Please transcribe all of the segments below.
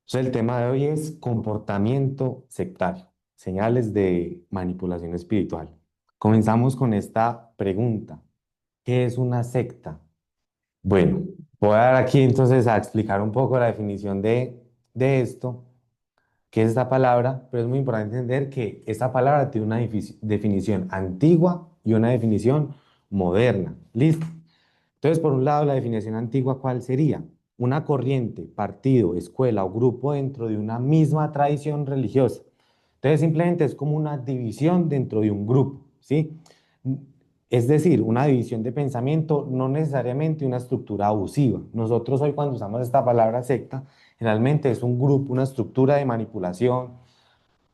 Entonces, el tema de hoy es comportamiento sectario, señales de manipulación espiritual. Comenzamos con esta pregunta. ¿Qué es una secta? Bueno, voy a dar aquí entonces a explicar un poco la definición de esto, qué es esta palabra, pero es muy importante entender que esta palabra tiene una definición antigua y una definición moderna. ¿Listo? Entonces, por un lado, la definición antigua, ¿cuál sería? Una corriente, partido, escuela o grupo dentro de una misma tradición religiosa. Entonces, simplemente es como una división dentro de un grupo, ¿sí? Es decir, una división de pensamiento, no necesariamente una estructura abusiva. Nosotros hoy cuando usamos esta palabra secta, generalmente es un grupo, una estructura de manipulación,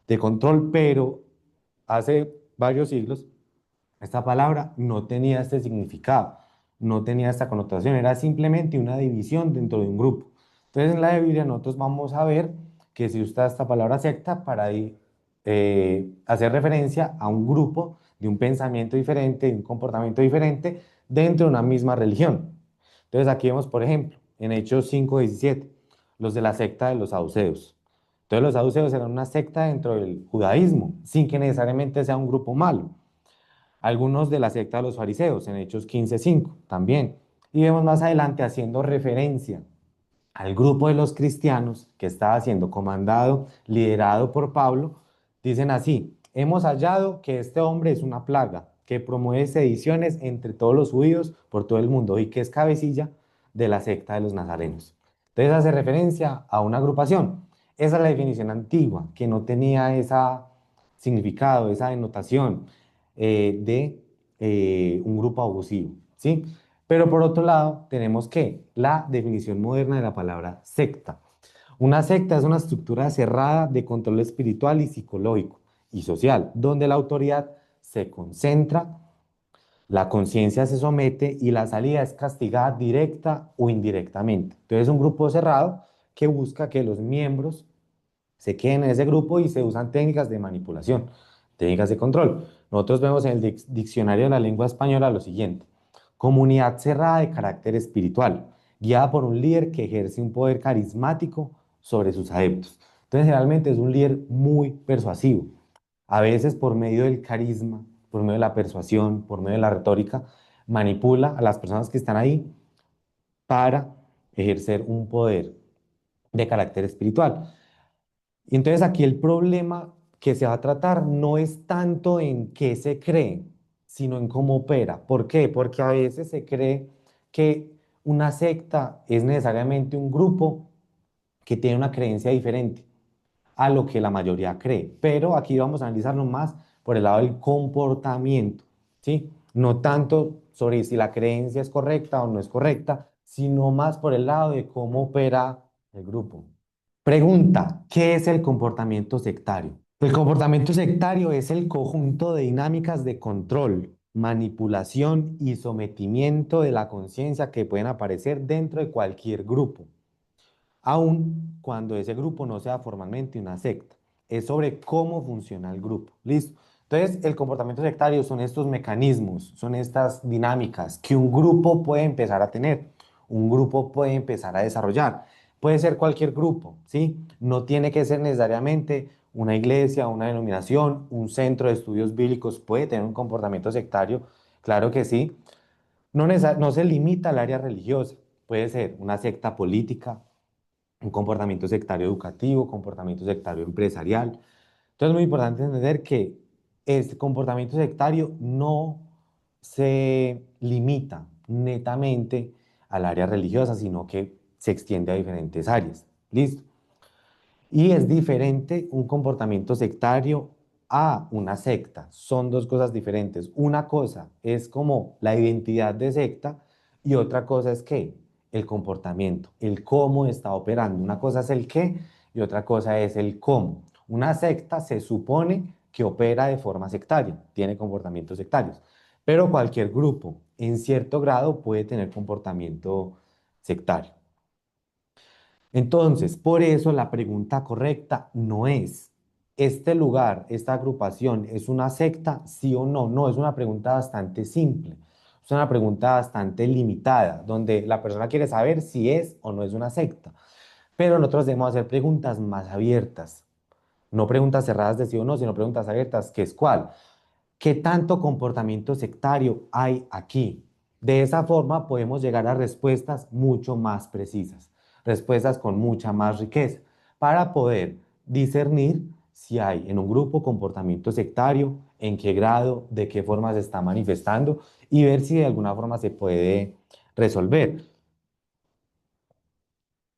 de control, pero hace varios siglos esta palabra no tenía este significado, no tenía esta connotación, era simplemente una división dentro de un grupo. Entonces en la Biblia nosotros vamos a ver que se usa esta palabra secta para hacer referencia a un grupo de un pensamiento diferente, de un comportamiento diferente dentro de una misma religión. Entonces aquí vemos, por ejemplo, en Hechos 5:17, los de la secta de los saduceos. Entonces los saduceos eran una secta dentro del judaísmo, sin que necesariamente sea un grupo malo. Algunos de la secta de los fariseos, en Hechos 15:5 también. Y vemos más adelante haciendo referencia al grupo de los cristianos que estaba siendo comandado, liderado por Pablo, dicen así: hemos hallado que este hombre es una plaga, que promueve sediciones entre todos los judíos por todo el mundo y que es cabecilla de la secta de los nazarenos. Entonces hace referencia a una agrupación. Esa es la definición antigua, que no tenía ese significado, esa denotación de un grupo abusivo, ¿sí? Pero por otro lado, tenemos que la definición moderna de la palabra secta. Una secta es una estructura cerrada de control espiritual y psicológico y social, donde la autoridad se concentra, la conciencia se somete y la salida es castigada directa o indirectamente. Entonces, es un grupo cerrado que busca que los miembros se queden en ese grupo y se usan técnicas de manipulación, técnicas de control. Nosotros vemos en el diccionario de la lengua española lo siguiente: comunidad cerrada de carácter espiritual, guiada por un líder que ejerce un poder carismático sobre sus adeptos. Entonces, realmente es un líder muy persuasivo. A veces por medio del carisma, por medio de la persuasión, por medio de la retórica, manipula a las personas que están ahí para ejercer un poder de carácter espiritual. Y entonces aquí el problema que se va a tratar no es tanto en qué se cree, sino en cómo opera. ¿Por qué? Porque a veces se cree que una secta es necesariamente un grupo que tiene una creencia diferente a lo que la mayoría cree. Pero aquí vamos a analizarlo más por el lado del comportamiento, ¿sí? No tanto sobre si la creencia es correcta o no es correcta, sino más por el lado de cómo opera el grupo. Pregunta: ¿qué es el comportamiento sectario? El comportamiento sectario es el conjunto de dinámicas de control, manipulación y sometimiento de la conciencia que pueden aparecer dentro de cualquier grupo, aun cuando ese grupo no sea formalmente una secta. Es sobre cómo funciona el grupo. ¿Listo? Entonces, el comportamiento sectario son estos mecanismos, son estas dinámicas que un grupo puede empezar a tener, un grupo puede empezar a desarrollar. Puede ser cualquier grupo, ¿sí? No tiene que ser necesariamente una iglesia, una denominación, un centro de estudios bíblicos puede tener un comportamiento sectario, claro que sí. No se limita al área religiosa, puede ser una secta política, un comportamiento sectario educativo, comportamiento sectario empresarial. Entonces es muy importante entender que este comportamiento sectario no se limita netamente al área religiosa, sino que se extiende a diferentes áreas. ¿Listo? Y es diferente un comportamiento sectario a una secta. Son dos cosas diferentes. Una cosa es como la identidad de secta y otra cosa es que el comportamiento, el cómo está operando. Una cosa es el qué y otra cosa es el cómo. Una secta se supone que opera de forma sectaria, tiene comportamientos sectarios, pero cualquier grupo en cierto grado puede tener comportamiento sectario. Entonces, por eso la pregunta correcta no es: ¿este lugar, esta agrupación es una secta, sí o no? No, es una pregunta bastante simple, es una pregunta bastante limitada, donde la persona quiere saber si es o no es una secta. pero nosotros debemos hacer preguntas más abiertas, no preguntas cerradas de sí o no, sino preguntas abiertas, que es cuál. ¿Qué tanto comportamiento sectario hay aquí? De esa forma podemos llegar a respuestas mucho más precisas, respuestas con mucha más riqueza, para poder discernir si hay en un grupo comportamiento sectario, en qué grado, de qué forma se está manifestando y ver si de alguna forma se puede resolver.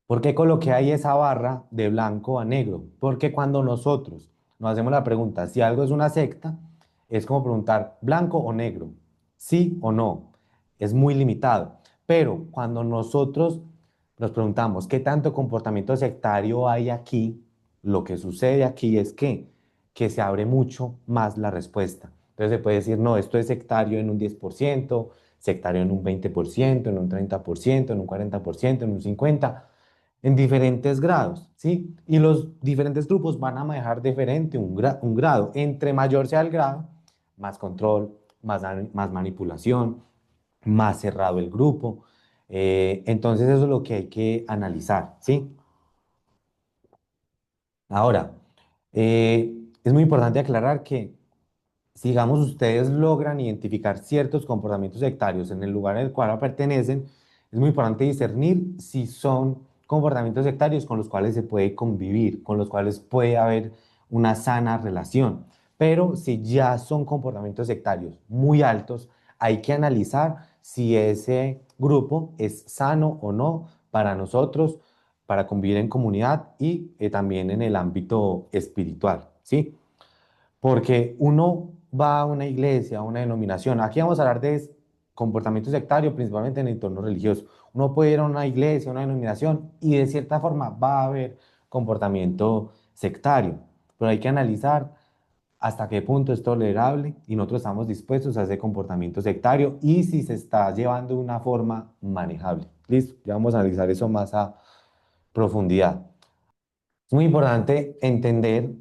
¿Por qué coloqué ahí esa barra de blanco a negro? Porque cuando nosotros nos hacemos la pregunta si algo es una secta, es como preguntar blanco o negro, sí o no. Es muy limitado. Pero cuando nosotros nos preguntamos qué tanto comportamiento sectario hay aquí, lo que sucede aquí es que se abre mucho más la respuesta. Entonces se puede decir, no, esto es sectario en un 10%, sectario en un 20%, en un 30%, en un 40%, en un 50%, en diferentes grados, ¿sí? Y los diferentes grupos van a manejar diferente un grado. Entre mayor sea el grado, más control, más manipulación, más cerrado el grupo. Entonces eso es lo que hay que analizar, ¿sí? Ahora, es muy importante aclarar que si, digamos, ustedes logran identificar ciertos comportamientos sectarios en el lugar al cual pertenecen, es muy importante discernir si son comportamientos sectarios con los cuales se puede convivir, con los cuales puede haber una sana relación. Pero si ya son comportamientos sectarios muy altos, hay que analizar si ese grupo es sano o no para nosotros, para convivir en comunidad y también en el ámbito espiritual, ¿sí? Porque uno va a una iglesia, a una denominación. Aquí vamos a hablar de comportamiento sectario, principalmente en el entorno religioso. Uno puede ir a una iglesia, a una denominación, y de cierta forma va a haber comportamiento sectario. Pero hay que analizar hasta qué punto es tolerable y nosotros estamos dispuestos a ese comportamiento sectario y si se está llevando de una forma manejable. Listo, ya vamos a analizar eso más a profundidad. Es muy importante entender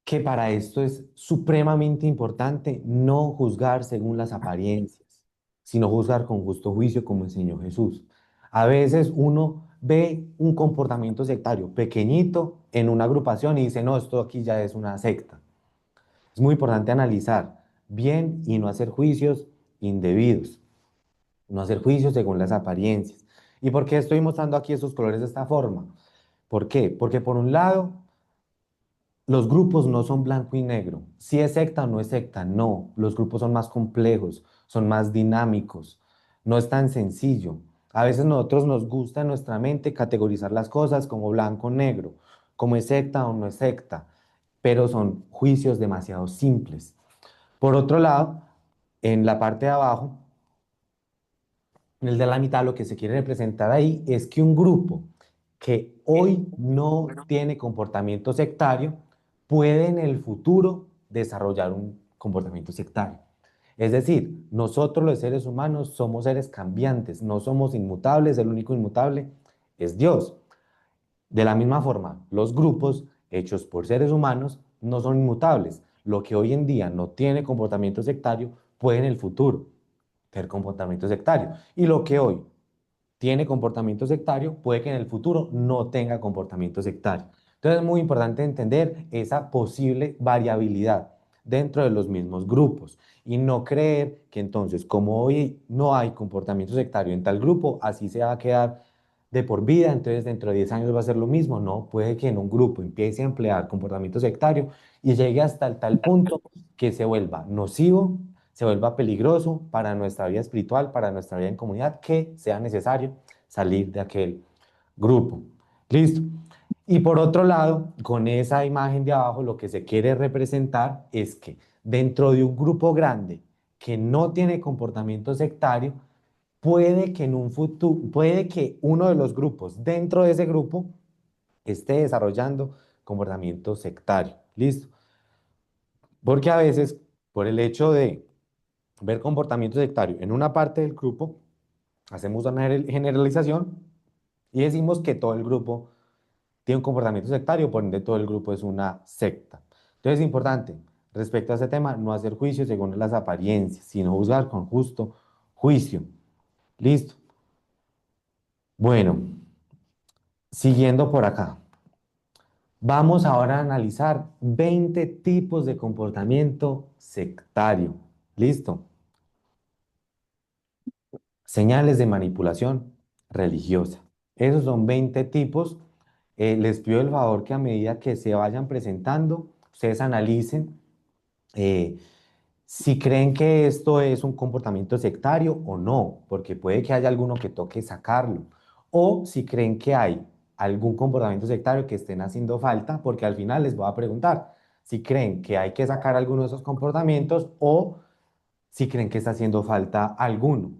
que para esto es supremamente importante no juzgar según las apariencias, sino juzgar con justo juicio como enseñó Jesús. A veces uno ve un comportamiento sectario pequeñito en una agrupación y dice, no, esto aquí ya es una secta. Es muy importante analizar bien y no hacer juicios indebidos, no hacer juicios según las apariencias. ¿Y por qué estoy mostrando aquí esos colores de esta forma? ¿Por qué? Porque por un lado, los grupos no son blanco y negro. Si es secta o no es secta, no. Los grupos son más complejos, son más dinámicos. No es tan sencillo. A veces nosotros nos gusta en nuestra mente categorizar las cosas como blanco o negro, como es secta o no es secta, pero son juicios demasiado simples. Por otro lado, en la parte de abajo, en el de la mitad, lo que se quiere representar ahí es que un grupo que hoy no tiene comportamiento sectario puede en el futuro desarrollar un comportamiento sectario. Es decir, nosotros los seres humanos somos seres cambiantes, no somos inmutables, el único inmutable es Dios. De la misma forma, los grupos hechos por seres humanos no son inmutables. Lo que hoy en día no tiene comportamiento sectario puede en el futuro tener comportamiento sectario. Y lo que hoy tiene comportamiento sectario puede que en el futuro no tenga comportamiento sectario. Entonces es muy importante entender esa posible variabilidad dentro de los mismos grupos y no creer que entonces, como hoy no hay comportamiento sectario en tal grupo, así se va a quedar de por vida, entonces dentro de 10 años va a ser lo mismo. No, puede que en un grupo empiece a emplear comportamiento sectario y llegue hasta el tal punto que se vuelva nocivo, se vuelva peligroso para nuestra vida espiritual, para nuestra vida en comunidad, que sea necesario salir de aquel grupo. Listo. Y por otro lado, con esa imagen de abajo, lo que se quiere representar es que dentro de un grupo grande que no tiene comportamiento sectario, puede que en un futuro, puede que uno de los grupos dentro de ese grupo esté desarrollando comportamiento sectario. ¿Listo? Porque a veces, por el hecho de ver comportamiento sectario en una parte del grupo, hacemos una generalización y decimos que todo el grupo tiene un comportamiento sectario, por ende todo el grupo es una secta. Entonces es importante, respecto a este tema, no hacer juicio según las apariencias, sino juzgar con justo juicio. Listo. Bueno, Siguiendo por acá, vamos ahora a analizar 20 tipos de comportamiento sectario. ¿Listo? Señales de manipulación religiosa. Esos son 20 tipos. Les pido el favor que a medida que se vayan presentando, ustedes analicen eh, si creen que esto es un comportamiento sectario o no, porque puede que haya alguno que toque sacarlo. O si creen que hay algún comportamiento sectario que estén haciendo falta, porque al final les voy a preguntar si creen que hay que sacar alguno de esos comportamientos o si creen que está haciendo falta alguno.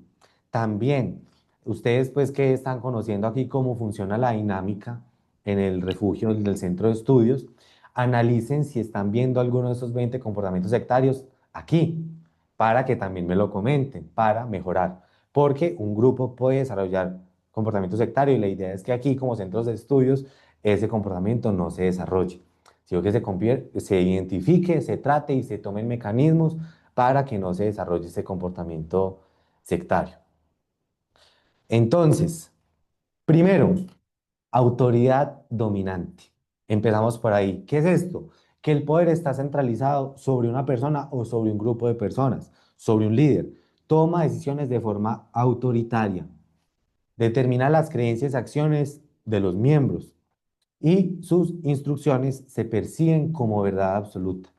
También, ustedes pues que están conociendo aquí cómo funciona la dinámica en el refugio del centro de estudios, analicen si están viendo alguno de esos 20 comportamientos sectarios aquí, para que también me lo comenten, para mejorar. Porque un grupo puede desarrollar comportamiento sectario y la idea es que aquí como centros de estudios ese comportamiento no se desarrolle, sino que se identifique, se trate y se tomen mecanismos para que no se desarrolle ese comportamiento sectario. Entonces, primero, autoridad dominante. Empezamos por ahí. ¿Qué es esto? Que el poder está centralizado sobre una persona o sobre un grupo de personas, sobre un líder. Toma decisiones de forma autoritaria, determina las creencias y acciones de los miembros y sus instrucciones se perciben como verdad absoluta.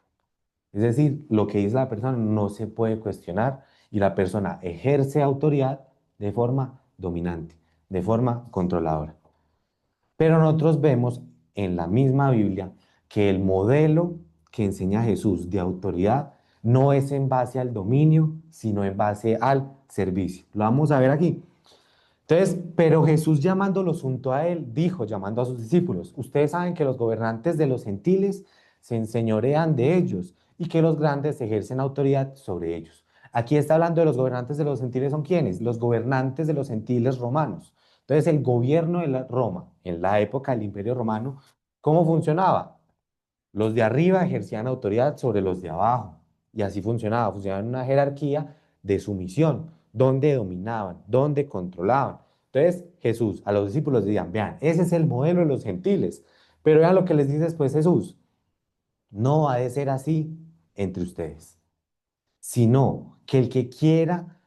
Es decir, lo que dice la persona no se puede cuestionar y la persona ejerce autoridad de forma dominante, de forma controladora. Pero nosotros vemos en la misma Biblia que el modelo que enseña Jesús de autoridad no es en base al dominio, sino en base al servicio. Lo vamos a ver aquí. Entonces, pero Jesús llamándolos junto a él, dijo, llamando a sus discípulos, ustedes saben que los gobernantes de los gentiles se enseñorean de ellos y que los grandes ejercen autoridad sobre ellos. Aquí está hablando de los gobernantes de los gentiles, ¿son quiénes? Los gobernantes de los gentiles romanos. Entonces, el gobierno de Roma, en la época del Imperio Romano, ¿cómo funcionaba? Los de arriba ejercían autoridad sobre los de abajo. Y así funcionaba. Funcionaba en una jerarquía de sumisión, donde dominaban, donde controlaban. Entonces Jesús a los discípulos decían, vean, ese es el modelo de los gentiles. Pero vean lo que les dice después Jesús. No ha de ser así entre ustedes, sino que el que quiera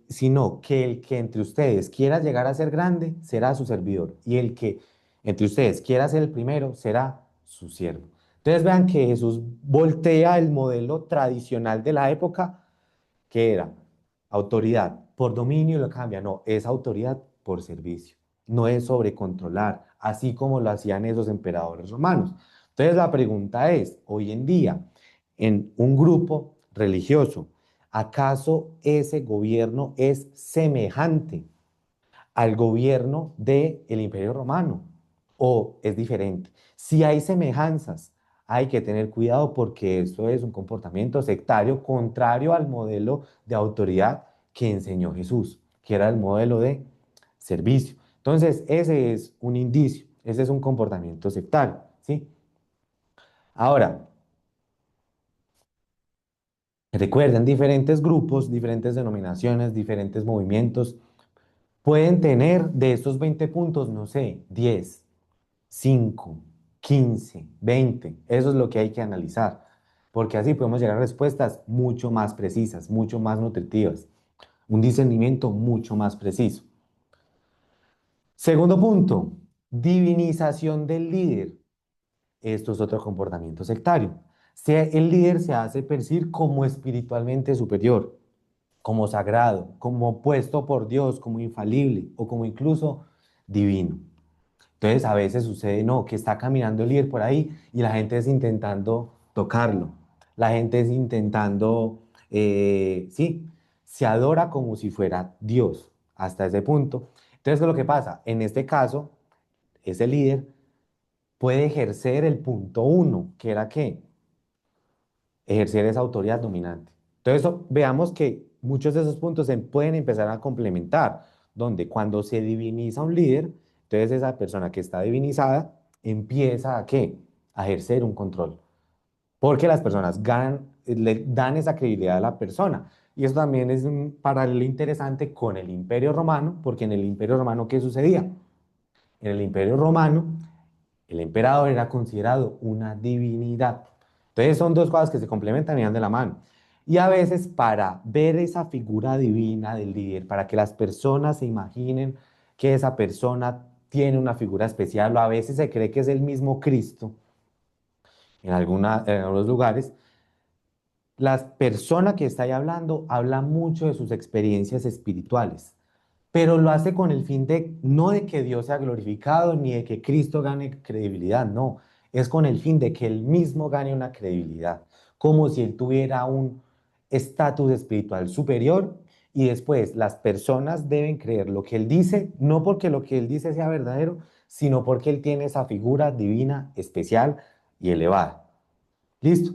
sino que el que entre ustedes quiera llegar a ser grande será su servidor, y el que entre ustedes quiera ser el primero será su siervo. Entonces vean que Jesús voltea el modelo tradicional de la época, que era autoridad por dominio, y lo cambia. No, es autoridad por servicio. No es sobre controlar, así como lo hacían esos emperadores romanos. Entonces la pregunta es, hoy en día, en un grupo religioso, ¿acaso ese gobierno es semejante al gobierno del Imperio Romano o es diferente? Si hay semejanzas, hay que tener cuidado porque eso es un comportamiento sectario contrario al modelo de autoridad que enseñó Jesús, que era el modelo de servicio. Entonces, ese es un indicio, ese es un comportamiento sectario, ¿sí? Ahora, recuerden, diferentes grupos, diferentes denominaciones, diferentes movimientos pueden tener de estos 20 puntos, no sé, 10, 5, 15, 20. Eso es lo que hay que analizar, porque así podemos llegar a respuestas mucho más precisas, mucho más nutritivas, un discernimiento mucho más preciso. Segundo punto, divinización del líder. Esto es otro comportamiento sectario. El líder se hace percibir como espiritualmente superior, como sagrado, como puesto por Dios, como infalible o como incluso divino. Entonces a veces sucede, no, que está caminando el líder por ahí y la gente es intentando tocarlo. La gente es intentando, sí, se adora como si fuera Dios hasta ese punto. Entonces, ¿qué es lo que pasa? En este caso, ese líder puede ejercer el punto uno, que era ¿qué? Ejercer esa autoridad dominante. Entonces, veamos que muchos de esos puntos se pueden empezar a complementar, donde cuando se diviniza un líder, entonces esa persona que está divinizada empieza a ¿qué? A ejercer un control, porque las personas ganan, le dan esa credibilidad a la persona. Y eso también es un paralelo interesante con el Imperio Romano, porque en el Imperio Romano, ¿qué sucedía? En el Imperio Romano, el emperador era considerado una divinidad. Entonces son dos cosas que se complementan y van de la mano. Y a veces para ver esa figura divina del líder, para que las personas se imaginen que esa persona tiene una figura especial, o a veces se cree que es el mismo Cristo en algunos lugares, la persona que está ahí hablando habla mucho de sus experiencias espirituales, pero lo hace con el fin de no de que Dios sea glorificado ni de que Cristo gane credibilidad, no, es con el fin de que él mismo gane una credibilidad, como si él tuviera un estatus espiritual superior y después las personas deben creer lo que él dice, no porque lo que él dice sea verdadero, sino porque él tiene esa figura divina especial y elevada. ¿Listo?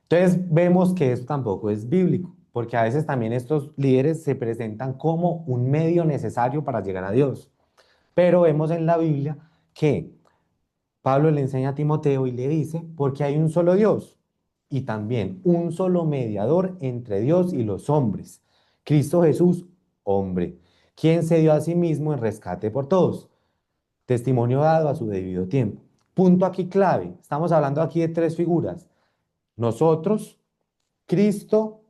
Entonces vemos que eso tampoco es bíblico, porque a veces también estos líderes se presentan como un medio necesario para llegar a Dios. Pero vemos en la Biblia que Pablo le enseña a Timoteo y le dice, porque hay un solo Dios y también un solo mediador entre Dios y los hombres, Cristo Jesús, hombre, quien se dio a sí mismo en rescate por todos. Testimonio dado a su debido tiempo. Punto aquí clave. Estamos hablando aquí de tres figuras. Nosotros, Cristo,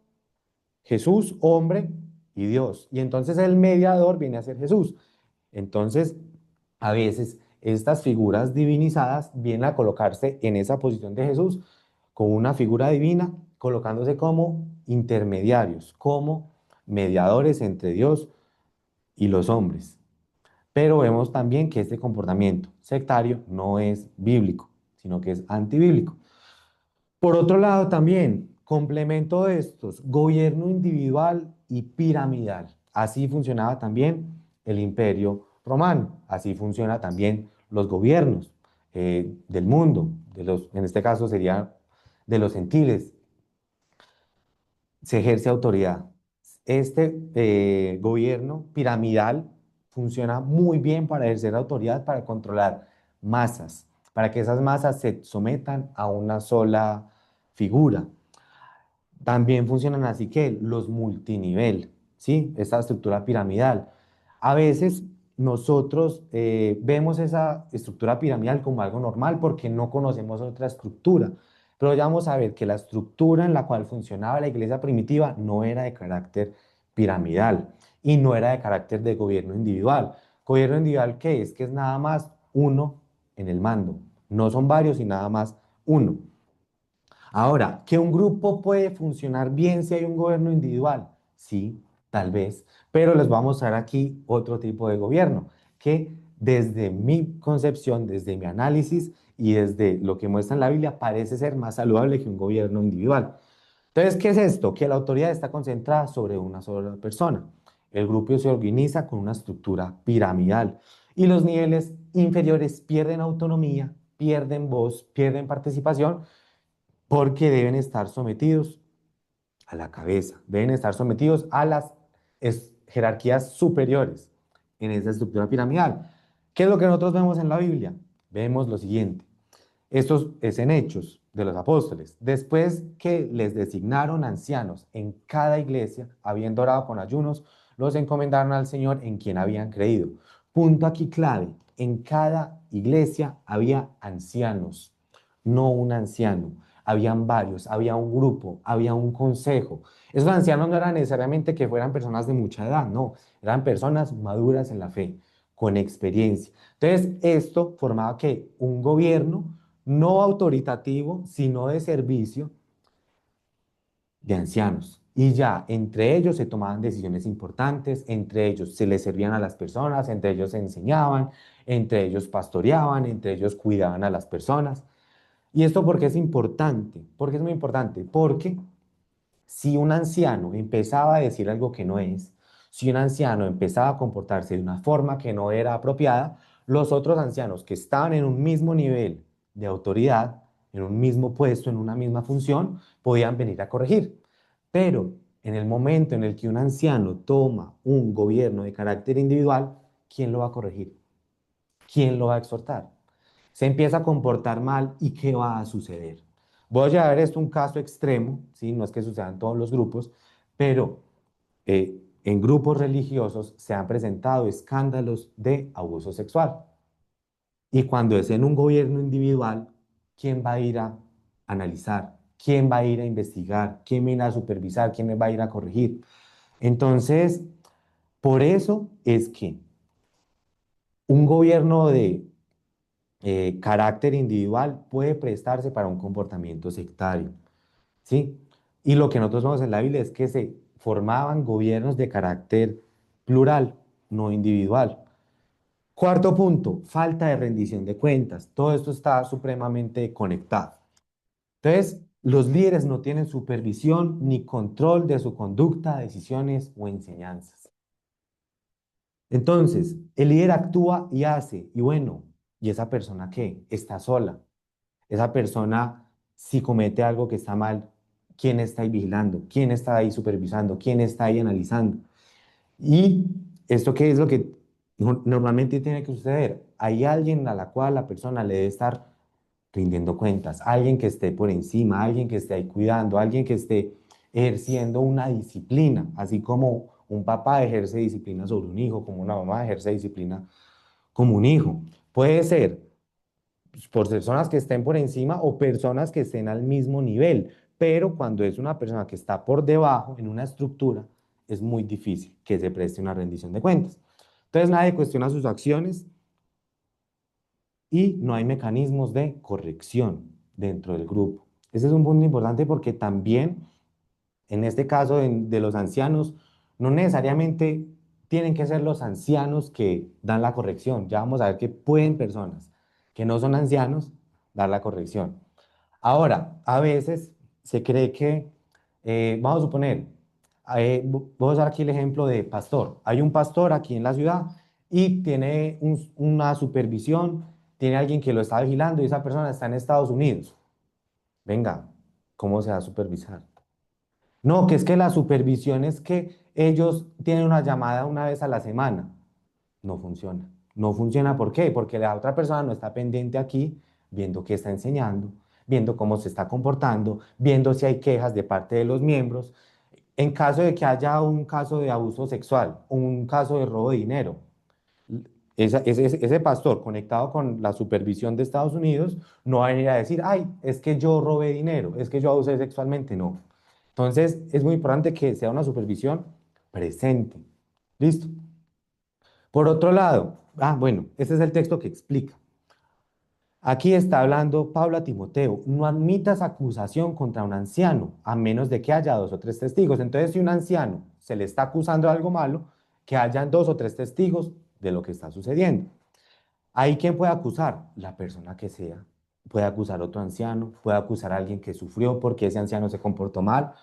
Jesús, hombre y Dios. Y entonces el mediador viene a ser Jesús. Entonces, a veces estas figuras divinizadas vienen a colocarse en esa posición de Jesús con una figura divina, colocándose como intermediarios, como mediadores entre Dios y los hombres. Pero vemos también que este comportamiento sectario no es bíblico, sino que es antibíblico. Por otro lado, también, complemento de estos, gobierno individual y piramidal. Así funcionaba también el imperio romano, así funciona también los gobiernos del mundo, en este caso sería de los gentiles, se ejerce autoridad. Este gobierno piramidal funciona muy bien para ejercer autoridad, para controlar masas, para que esas masas se sometan a una sola figura. También funcionan así que los multinivel, ¿sí? Esta estructura piramidal. A veces nosotros vemos esa estructura piramidal como algo normal porque no conocemos otra estructura, pero ya vamos a ver que la estructura en la cual funcionaba la iglesia primitiva no era de carácter piramidal y no era de carácter de gobierno individual. ¿Gobierno individual qué es? Que es nada más uno en el mando. No son varios y nada más uno. Ahora, ¿que un grupo puede funcionar bien si hay un gobierno individual? Sí, tal vez, pero les voy a mostrar aquí otro tipo de gobierno que desde mi concepción, desde mi análisis y desde lo que muestra en la Biblia parece ser más saludable que un gobierno individual. Entonces, ¿qué es esto? Que la autoridad está concentrada sobre una sola persona. El grupo se organiza con una estructura piramidal y los niveles inferiores pierden autonomía, pierden voz, pierden participación porque deben estar sometidos a la cabeza, deben estar sometidos a las jerarquías superiores en esa estructura piramidal. ¿Qué es lo que nosotros vemos en la Biblia? Vemos lo siguiente. Esto es en Hechos de los Apóstoles. Después que les designaron ancianos en cada iglesia, habiendo orado con ayunos, los encomendaron al Señor en quien habían creído. Punto aquí clave. En cada iglesia había ancianos, no un anciano. Habían varios, había un grupo, había un consejo. Esos ancianos no eran necesariamente que fueran personas de mucha edad, no, eran personas maduras en la fe, con experiencia. Entonces, esto formaba que un gobierno no autoritativo, sino de servicio de ancianos. Y ya entre ellos se tomaban decisiones importantes, entre ellos se les servían a las personas, entre ellos se enseñaban, entre ellos pastoreaban, entre ellos cuidaban a las personas. ¿Y esto por qué es importante? ¿Por qué es muy importante? Porque si un anciano empezaba a decir algo que no es, si un anciano empezaba a comportarse de una forma que no era apropiada, los otros ancianos que estaban en un mismo nivel de autoridad, en un mismo puesto, en una misma función, podían venir a corregir. Pero en el momento en el que un anciano toma un gobierno de carácter individual, ¿quién lo va a corregir? ¿Quién lo va a exhortar? Se empieza a comportar mal y ¿qué va a suceder? Voy a llevar esto a un caso extremo, ¿sí? No es que suceda en todos los grupos, pero en grupos religiosos se han presentado escándalos de abuso sexual. Y cuando es en un gobierno individual, ¿quién va a ir a analizar? ¿Quién va a ir a investigar? ¿Quién va a ir a supervisar? ¿Quién me va a ir a corregir? Entonces, por eso es que un gobierno de carácter individual puede prestarse para un comportamiento sectario, ¿sí? Y lo que nosotros vemos en la Biblia es que se formaban gobiernos de carácter plural, no individual. Cuarto punto, falta de rendición de cuentas. Todo esto está supremamente conectado. Entonces, los líderes no tienen supervisión ni control de su conducta, decisiones o enseñanzas. Entonces, el líder actúa y hace, y bueno, ¿y esa persona qué? Está sola. Esa persona, si comete algo que está mal, ¿quién está ahí vigilando? ¿Quién está ahí supervisando? ¿Quién está ahí analizando? Y esto qué es lo que normalmente tiene que suceder. Hay alguien a la cual la persona le debe estar rindiendo cuentas, alguien que esté por encima, alguien que esté ahí cuidando, alguien que esté ejerciendo una disciplina, así como un papá ejerce disciplina sobre un hijo, como una mamá ejerce disciplina como un hijo. Puede ser por personas que estén por encima o personas que estén al mismo nivel, pero cuando es una persona que está por debajo en una estructura, es muy difícil que se preste una rendición de cuentas. Entonces nadie cuestiona sus acciones y no hay mecanismos de corrección dentro del grupo. Ese es un punto importante porque también en este caso de los ancianos, no necesariamente tienen que ser los ancianos que dan la corrección. Ya vamos a ver que pueden personas que no son ancianos dar la corrección. Ahora, a veces se cree que, vamos a suponer, voy a usar aquí el ejemplo de pastor. Hay un pastor aquí en la ciudad y tiene una supervisión, tiene alguien que lo está vigilando y esa persona está en Estados Unidos. Venga, ¿cómo se va a supervisar? No, que es que la supervisión es que ellos tienen una llamada una vez a la semana. No funciona. No funciona, ¿por qué? Porque la otra persona no está pendiente aquí, viendo qué está enseñando, viendo cómo se está comportando, viendo si hay quejas de parte de los miembros. En caso de que haya un caso de abuso sexual, un caso de robo de dinero, ese pastor conectado con la supervisión de Estados Unidos no va a venir a decir, ay, es que yo robé dinero, es que yo abusé sexualmente, no. Entonces, es muy importante que sea una supervisión presente. ¿Listo? Por otro lado, bueno, este es el texto que explica. Aquí está hablando Pablo a Timoteo, no admitas acusación contra un anciano, a menos de que haya dos o tres testigos. Entonces, si un anciano se le está acusando de algo malo, que hayan dos o tres testigos de lo que está sucediendo. Ahí, ¿quién puede acusar? La persona que sea. Puede acusar a otro anciano, puede acusar a alguien que sufrió porque ese anciano se comportó mal.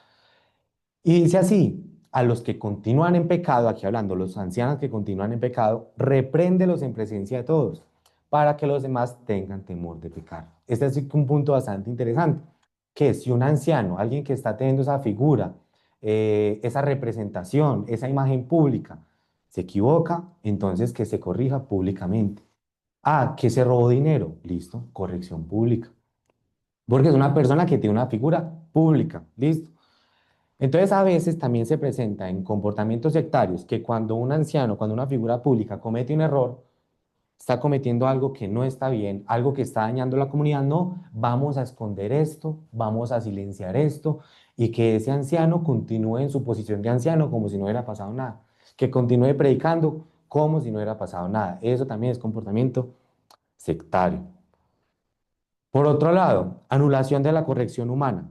Y dice así, a los que continúan en pecado, aquí hablando, los ancianos que continúan en pecado, repréndelos en presencia de todos, para que los demás tengan temor de pecar. Este es un punto bastante interesante, que si un anciano, alguien que está teniendo esa figura, esa representación, esa imagen pública, se equivoca, entonces que se corrija públicamente. Que se robó dinero, listo, corrección pública. Porque es una persona que tiene una figura pública, listo. Entonces, a veces también se presenta en comportamientos sectarios que cuando un anciano, cuando una figura pública comete un error, está cometiendo algo que no está bien, algo que está dañando la comunidad. No, vamos a esconder esto, vamos a silenciar esto y que ese anciano continúe en su posición de anciano como si no hubiera pasado nada, que continúe predicando como si no hubiera pasado nada. Eso también es comportamiento sectario. Por otro lado, anulación de la corrección humana.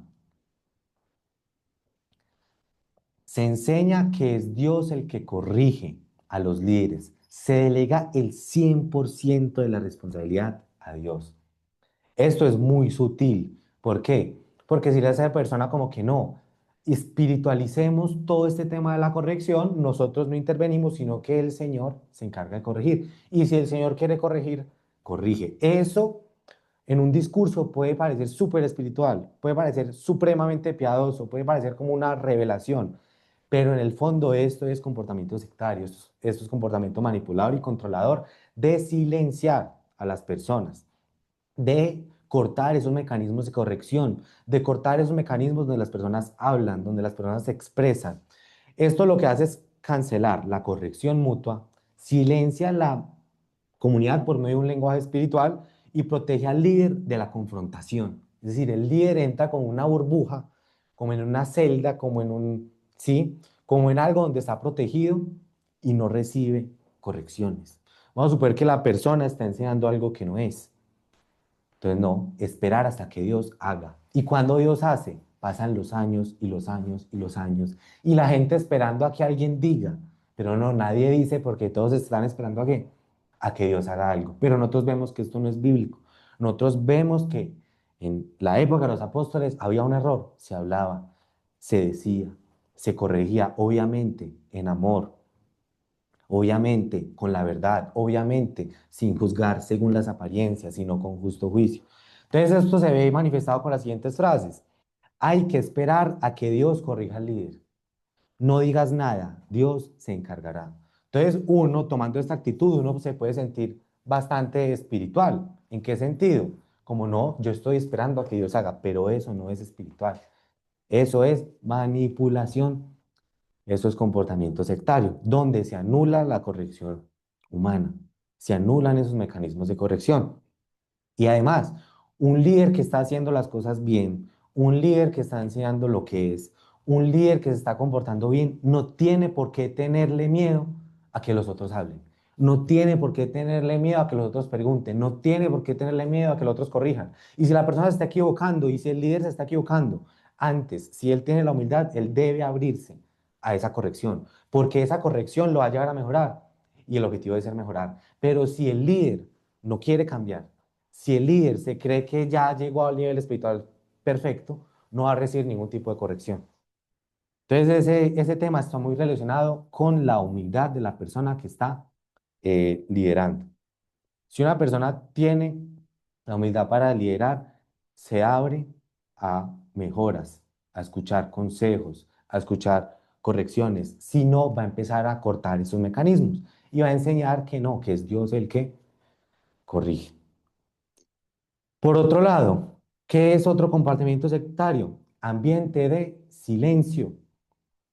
Se enseña que es Dios el que corrige a los líderes. Se delega el 100% de la responsabilidad a Dios. Esto es muy sutil. ¿Por qué? Porque si le hace a esa persona como que no, espiritualicemos todo este tema de la corrección, nosotros no intervenimos, sino que el Señor se encarga de corregir. Y si el Señor quiere corregir, corrige. Eso en un discurso puede parecer súper espiritual, puede parecer supremamente piadoso, puede parecer como una revelación, pero en el fondo esto es comportamiento sectario, esto es comportamiento manipulador y controlador de silenciar a las personas, de cortar esos mecanismos de corrección, de cortar esos mecanismos donde las personas hablan, donde las personas se expresan. Esto lo que hace es cancelar la corrección mutua, silencia la comunidad por medio de un lenguaje espiritual y protege al líder de la confrontación. Es decir, el líder entra como una burbuja, como en una celda, como en un, ¿sí? Como en algo donde está protegido y no recibe correcciones. Vamos a suponer que la persona está enseñando algo que no es. Entonces, no, esperar hasta que Dios haga. Y cuando Dios hace, pasan los años y los años y los años. Y la gente esperando a que alguien diga. Pero no, nadie dice porque todos están esperando a que Dios haga algo. Pero nosotros vemos que esto no es bíblico. Nosotros vemos que en la época de los apóstoles había un error. Se hablaba, se decía, se corregía, obviamente, en amor, obviamente con la verdad, obviamente sin juzgar según las apariencias, sino con justo juicio. Entonces esto se ve manifestado con las siguientes frases. Hay que esperar a que Dios corrija al líder. No digas nada, Dios se encargará. Entonces uno, tomando esta actitud, uno se puede sentir bastante espiritual. ¿En qué sentido? Como no, yo estoy esperando a que Dios haga, pero eso no es espiritual. Eso es manipulación. Eso es comportamiento sectario, donde se anula la corrección humana, se anulan esos mecanismos de corrección. Y además, un líder que está haciendo las cosas bien, un líder que está enseñando lo que es, un líder que se está comportando bien, no tiene por qué tenerle miedo a que los otros hablen. No tiene por qué tenerle miedo a que los otros pregunten. No tiene por qué tenerle miedo a que los otros corrijan. Y si la persona se está equivocando y si el líder se está equivocando, antes, si él tiene la humildad, él debe abrirse a esa corrección, porque esa corrección lo va a llevar a mejorar. Y el objetivo debe ser mejorar. Pero si el líder no quiere cambiar, si el líder se cree que ya llegó al nivel espiritual perfecto, no va a recibir ningún tipo de corrección. Entonces, ese tema está muy relacionado con la humildad de la persona que está liderando. Si una persona tiene la humildad para liderar, se abre a mejoras, a escuchar consejos, a escuchar correcciones. Si no, va a empezar a cortar esos mecanismos y va a enseñar que no, que es Dios el que corrige. Por otro lado, ¿qué es otro comportamiento sectario? Ambiente de silencio.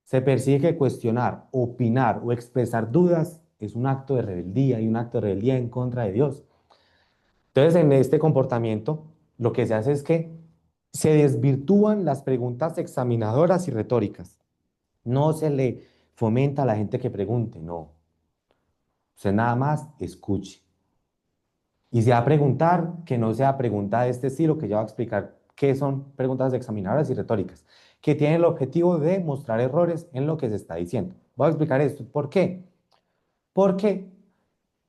Se persigue que cuestionar, opinar o expresar dudas es un acto de rebeldía y un acto de rebeldía en contra de Dios. Entonces, en este comportamiento, lo que se hace es que se desvirtúan las preguntas examinadoras y retóricas. No se le fomenta a la gente que pregunte, no. Usted nada más escuche. Y si va a preguntar, que no sea pregunta de este estilo, que ya voy a explicar qué son preguntas examinadoras y retóricas, que tienen el objetivo de mostrar errores en lo que se está diciendo. Voy a explicar esto. ¿Por qué? Porque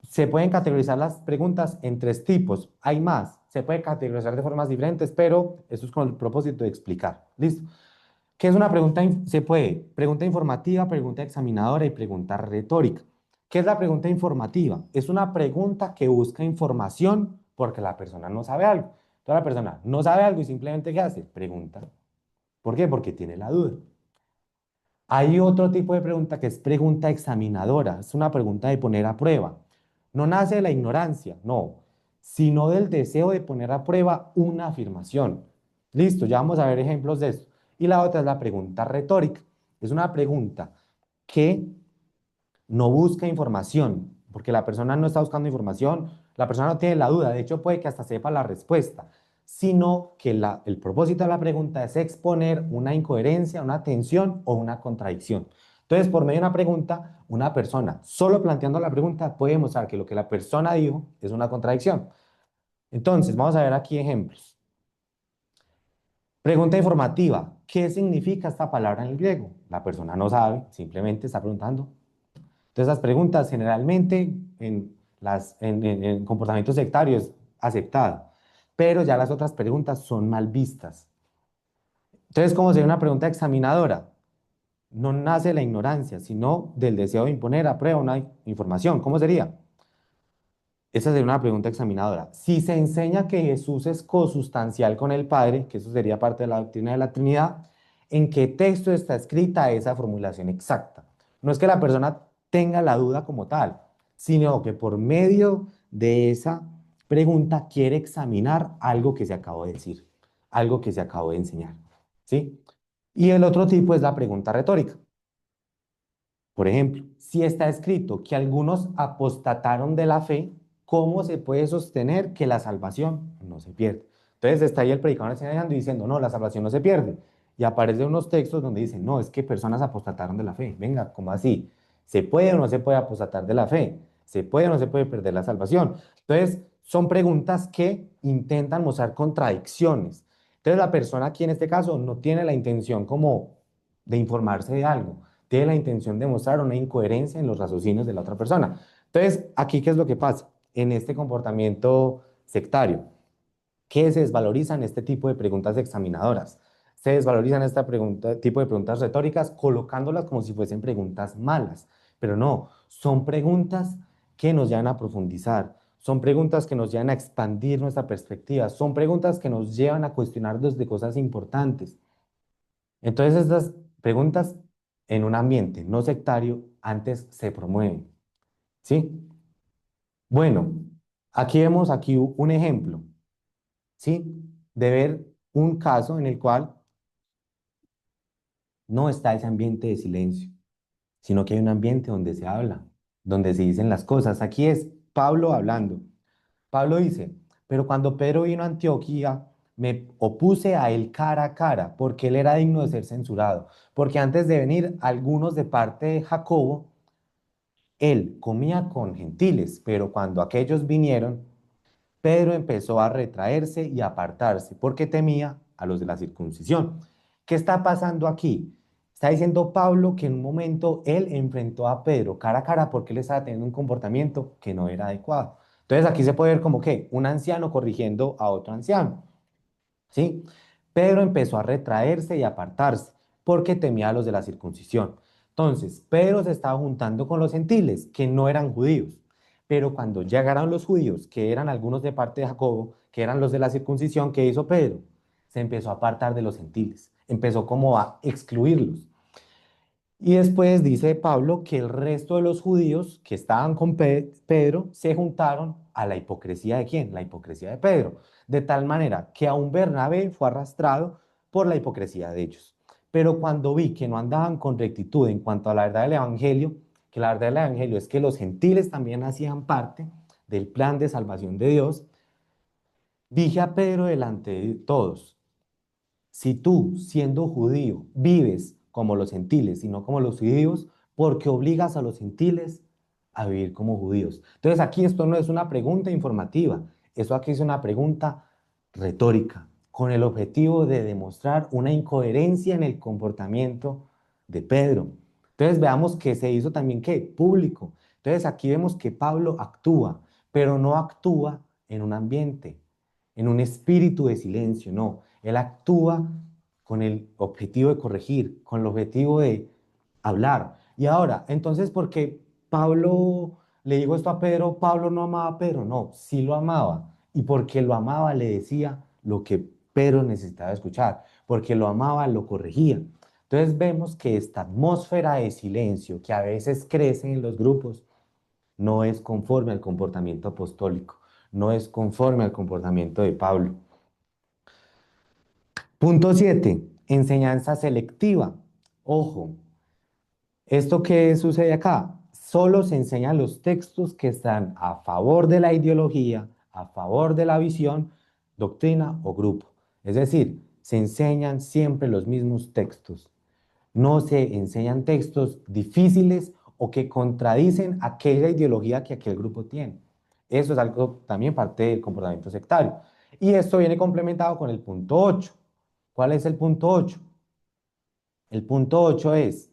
se pueden categorizar las preguntas en tres tipos. Hay más. Se puede categorizar de formas diferentes, pero eso es con el propósito de explicar. ¿Listo? ¿Qué es una pregunta? Se puede. Pregunta informativa, pregunta examinadora y pregunta retórica. ¿Qué es la pregunta informativa? Es una pregunta que busca información porque la persona no sabe algo. Entonces la persona no sabe algo y simplemente ¿qué hace? Pregunta. ¿Por qué? Porque tiene la duda. Hay otro tipo de pregunta que es pregunta examinadora. Es una pregunta de poner a prueba. No nace de la ignorancia, no, sino del deseo de poner a prueba una afirmación. Listo, ya vamos a ver ejemplos de esto. Y la otra es la pregunta retórica. Es una pregunta que no busca información, porque la persona no está buscando información, la persona no tiene la duda, de hecho puede que hasta sepa la respuesta, sino que el propósito de la pregunta es exponer una incoherencia, una tensión o una contradicción. Entonces, por medio de una pregunta, una persona, solo planteando la pregunta, puede mostrar que lo que la persona dijo es una contradicción. Entonces, vamos a ver aquí ejemplos. Pregunta informativa. ¿Qué significa esta palabra en el griego? La persona no sabe, simplemente está preguntando. Entonces, las preguntas generalmente en comportamiento sectario es aceptada, pero ya las otras preguntas son mal vistas. Entonces, ¿cómo sería una pregunta examinadora? No nace de la ignorancia, sino del deseo de imponer a prueba una información. ¿Cómo sería? Esa sería una pregunta examinadora. Si se enseña que Jesús es cosustancial con el Padre, que eso sería parte de la doctrina de la Trinidad, ¿en qué texto está escrita esa formulación exacta? No es que la persona tenga la duda como tal, sino que por medio de esa pregunta quiere examinar algo que se acabó de decir, algo que se acabó de enseñar, ¿sí? Y el otro tipo es la pregunta retórica. Por ejemplo, si está escrito que algunos apostataron de la fe, ¿cómo se puede sostener que la salvación no se pierde? Entonces está ahí el predicador enseñando y diciendo, no, la salvación no se pierde. Y aparecen unos textos donde dicen, no, es que personas apostataron de la fe. Venga, ¿cómo así? ¿Se puede o no se puede apostatar de la fe? ¿Se puede o no se puede perder la salvación? Entonces, son preguntas que intentan mostrar contradicciones. Entonces, la persona aquí en este caso no tiene la intención como de informarse de algo, tiene la intención de mostrar una incoherencia en los raciocinios de la otra persona. Entonces, aquí, ¿qué es lo que pasa? En este comportamiento sectario, que se desvalorizan este tipo de preguntas examinadoras. Se desvalorizan este tipo de preguntas retóricas colocándolas como si fuesen preguntas malas, pero no, son preguntas que nos llevan a profundizar, son preguntas que nos llevan a expandir nuestra perspectiva, son preguntas que nos llevan a cuestionarnos de cosas importantes. Entonces, estas preguntas en un ambiente no sectario antes se promueven, ¿sí? Bueno, aquí vemos aquí un ejemplo, ¿sí? De ver un caso en el cual no está ese ambiente de silencio, sino que hay un ambiente donde se habla, donde se dicen las cosas. Aquí es Pablo hablando. Pablo dice, pero cuando Pedro vino a Antioquía, me opuse a él cara a cara, porque él era digno de ser censurado, porque antes de venir algunos de parte de Jacobo, él comía con gentiles, pero cuando aquellos vinieron, Pedro empezó a retraerse y a apartarse porque temía a los de la circuncisión. ¿Qué está pasando aquí? Está diciendo Pablo que en un momento él enfrentó a Pedro cara a cara porque él estaba teniendo un comportamiento que no era adecuado. Entonces aquí se puede ver como que un anciano corrigiendo a otro anciano. ¿Sí? Pedro empezó a retraerse y apartarse porque temía a los de la circuncisión. Entonces, Pedro se estaba juntando con los gentiles, que no eran judíos. Pero cuando llegaron los judíos, que eran algunos de parte de Jacobo, que eran los de la circuncisión, ¿qué hizo Pedro? Se empezó a apartar de los gentiles, empezó como a excluirlos. Y después dice Pablo que el resto de los judíos que estaban con Pedro se juntaron a la hipocresía de quién? La hipocresía de Pedro. De tal manera que aún Bernabé fue arrastrado por la hipocresía de ellos. Pero cuando vi que no andaban con rectitud en cuanto a la verdad del Evangelio, que la verdad del Evangelio es que los gentiles también hacían parte del plan de salvación de Dios, dije a Pedro delante de todos, si tú, siendo judío, vives como los gentiles y no como los judíos, porque obligas a los gentiles a vivir como judíos. Entonces aquí esto no es una pregunta informativa, eso aquí es una pregunta retórica, con el objetivo de demostrar una incoherencia en el comportamiento de Pedro. Entonces veamos que se hizo también ¿qué? Público. Entonces aquí vemos que Pablo actúa, pero no actúa en un ambiente, en un espíritu de silencio, no. Él actúa con el objetivo de corregir, con el objetivo de hablar. Y ahora, entonces, ¿por qué Pablo le digo esto a Pedro? Pablo no amaba a Pedro, no, sí lo amaba. Y porque lo amaba, le decía lo que Pedro necesitaba escuchar. Porque lo amaba, lo corregía. Entonces vemos que esta atmósfera de silencio que a veces crece en los grupos no es conforme al comportamiento apostólico, no es conforme al comportamiento de Pablo. Punto 7, enseñanza selectiva. Ojo, ¿esto qué sucede acá? Solo se enseñan los textos que están a favor de la ideología, a favor de la visión, doctrina o grupo. Es decir, se enseñan siempre los mismos textos. No se enseñan textos difíciles o que contradicen aquella ideología que aquel grupo tiene. Eso es algo también parte del comportamiento sectario. Y esto viene complementado con el punto 8. ¿Cuál es el punto 8? El punto 8 es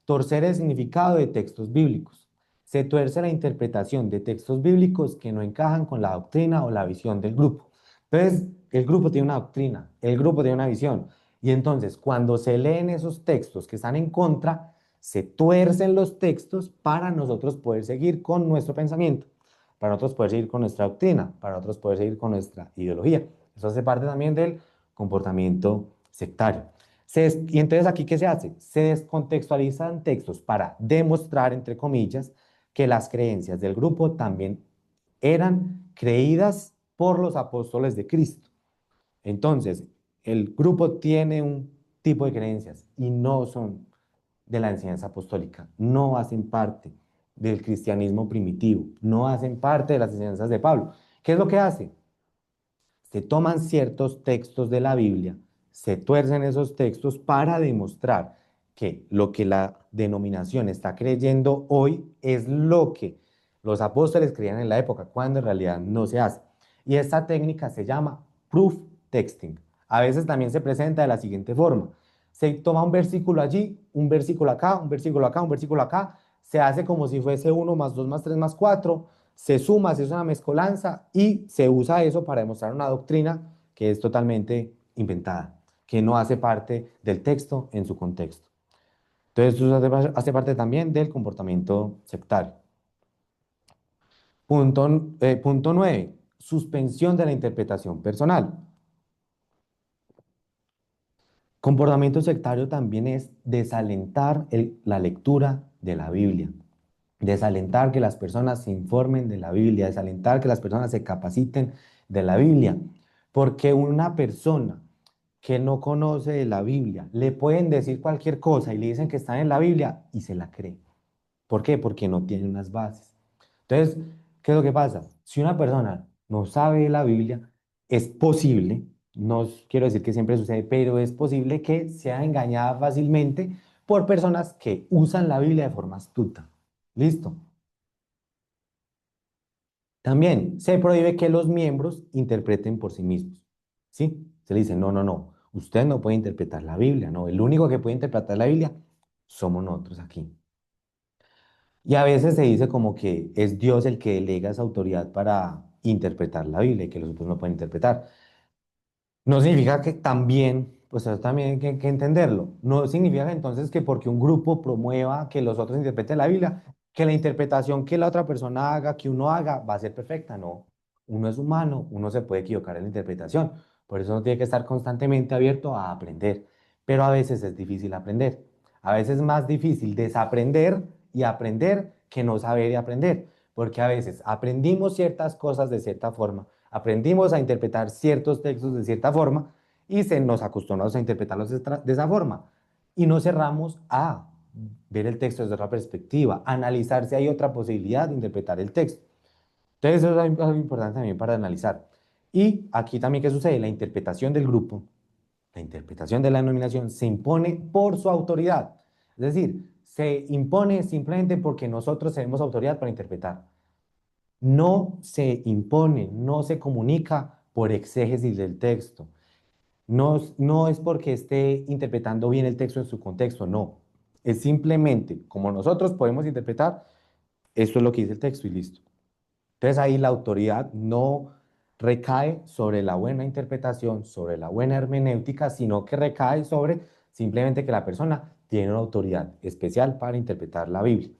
torcer el significado de textos bíblicos. Se tuerce la interpretación de textos bíblicos que no encajan con la doctrina o la visión del grupo. Entonces, el grupo tiene una doctrina, el grupo tiene una visión. Y entonces, cuando se leen esos textos que están en contra, se tuercen los textos para nosotros poder seguir con nuestro pensamiento, para nosotros poder seguir con nuestra doctrina, para nosotros poder seguir con nuestra ideología. Eso hace parte también del comportamiento sectario. Y entonces aquí, ¿qué se hace? Se descontextualizan textos para demostrar, entre comillas, que las creencias del grupo también eran creídas por los apóstoles de Cristo. Entonces, el grupo tiene un tipo de creencias y no son de la enseñanza apostólica, no hacen parte del cristianismo primitivo, no hacen parte de las enseñanzas de Pablo. ¿Qué es lo que hace? Se toman ciertos textos de la Biblia, se tuercen esos textos para demostrar que lo que la denominación está creyendo hoy es lo que los apóstoles creían en la época, cuando en realidad no se hace. Y esta técnica se llama proof texting. A veces también se presenta de la siguiente forma. Se toma un versículo allí, un versículo acá, un versículo acá, un versículo acá, se hace como si fuese 1 más 2 más 3 más 4, se suma, se hace una mezcolanza y se usa eso para demostrar una doctrina que es totalmente inventada, que no hace parte del texto en su contexto. Entonces, eso hace parte también del comportamiento sectario. Punto 9. Suspensión de la interpretación personal. Comportamiento sectario también es desalentar la lectura de la Biblia, desalentar que las personas se informen de la Biblia, desalentar que las personas se capaciten de la Biblia, porque una persona que no conoce de la Biblia le pueden decir cualquier cosa y le dicen que está en la Biblia y se la cree. ¿Por qué? Porque no tiene unas bases. Entonces, ¿qué es lo que pasa? Si una persona no sabe de la Biblia, es posible, no quiero decir que siempre sucede, pero es posible que sea engañada fácilmente por personas que usan la Biblia de forma astuta. ¿Listo? También se prohíbe que los miembros interpreten por sí mismos. ¿Sí? Se le dice, no, no, no, usted no puede interpretar la Biblia, no, el único que puede interpretar la Biblia somos nosotros aquí. Y a veces se dice como que es Dios el que delega esa autoridad para interpretar la Biblia y que los otros no pueden interpretar. No significa que también, pues eso también hay que entenderlo. No significa que entonces que porque un grupo promueva que los otros interpreten la Biblia, que la interpretación que la otra persona haga, que uno haga, va a ser perfecta. No, uno es humano, uno se puede equivocar en la interpretación. Por eso uno tiene que estar constantemente abierto a aprender. Pero a veces es difícil aprender. A veces es más difícil desaprender y aprender que no saber y aprender. Porque a veces aprendimos ciertas cosas de cierta forma, aprendimos a interpretar ciertos textos de cierta forma y se nos acostumbramos a interpretarlos de esa forma. Y nos cerramos a ver el texto desde otra perspectiva, analizar si hay otra posibilidad de interpretar el texto. Entonces, eso es algo importante también para analizar. Y aquí también, ¿qué sucede? La interpretación del grupo, la interpretación de la denominación se impone por su autoridad. Es decir, se impone simplemente porque nosotros tenemos autoridad para interpretar. No se impone, no se comunica por exégesis del texto. No, no es porque esté interpretando bien el texto en su contexto, no. Es simplemente como nosotros podemos interpretar, esto es lo que dice el texto y listo. Entonces ahí la autoridad no recae sobre la buena interpretación, sobre la buena hermenéutica, sino que recae sobre simplemente que la persona tiene una autoridad especial para interpretar la Biblia.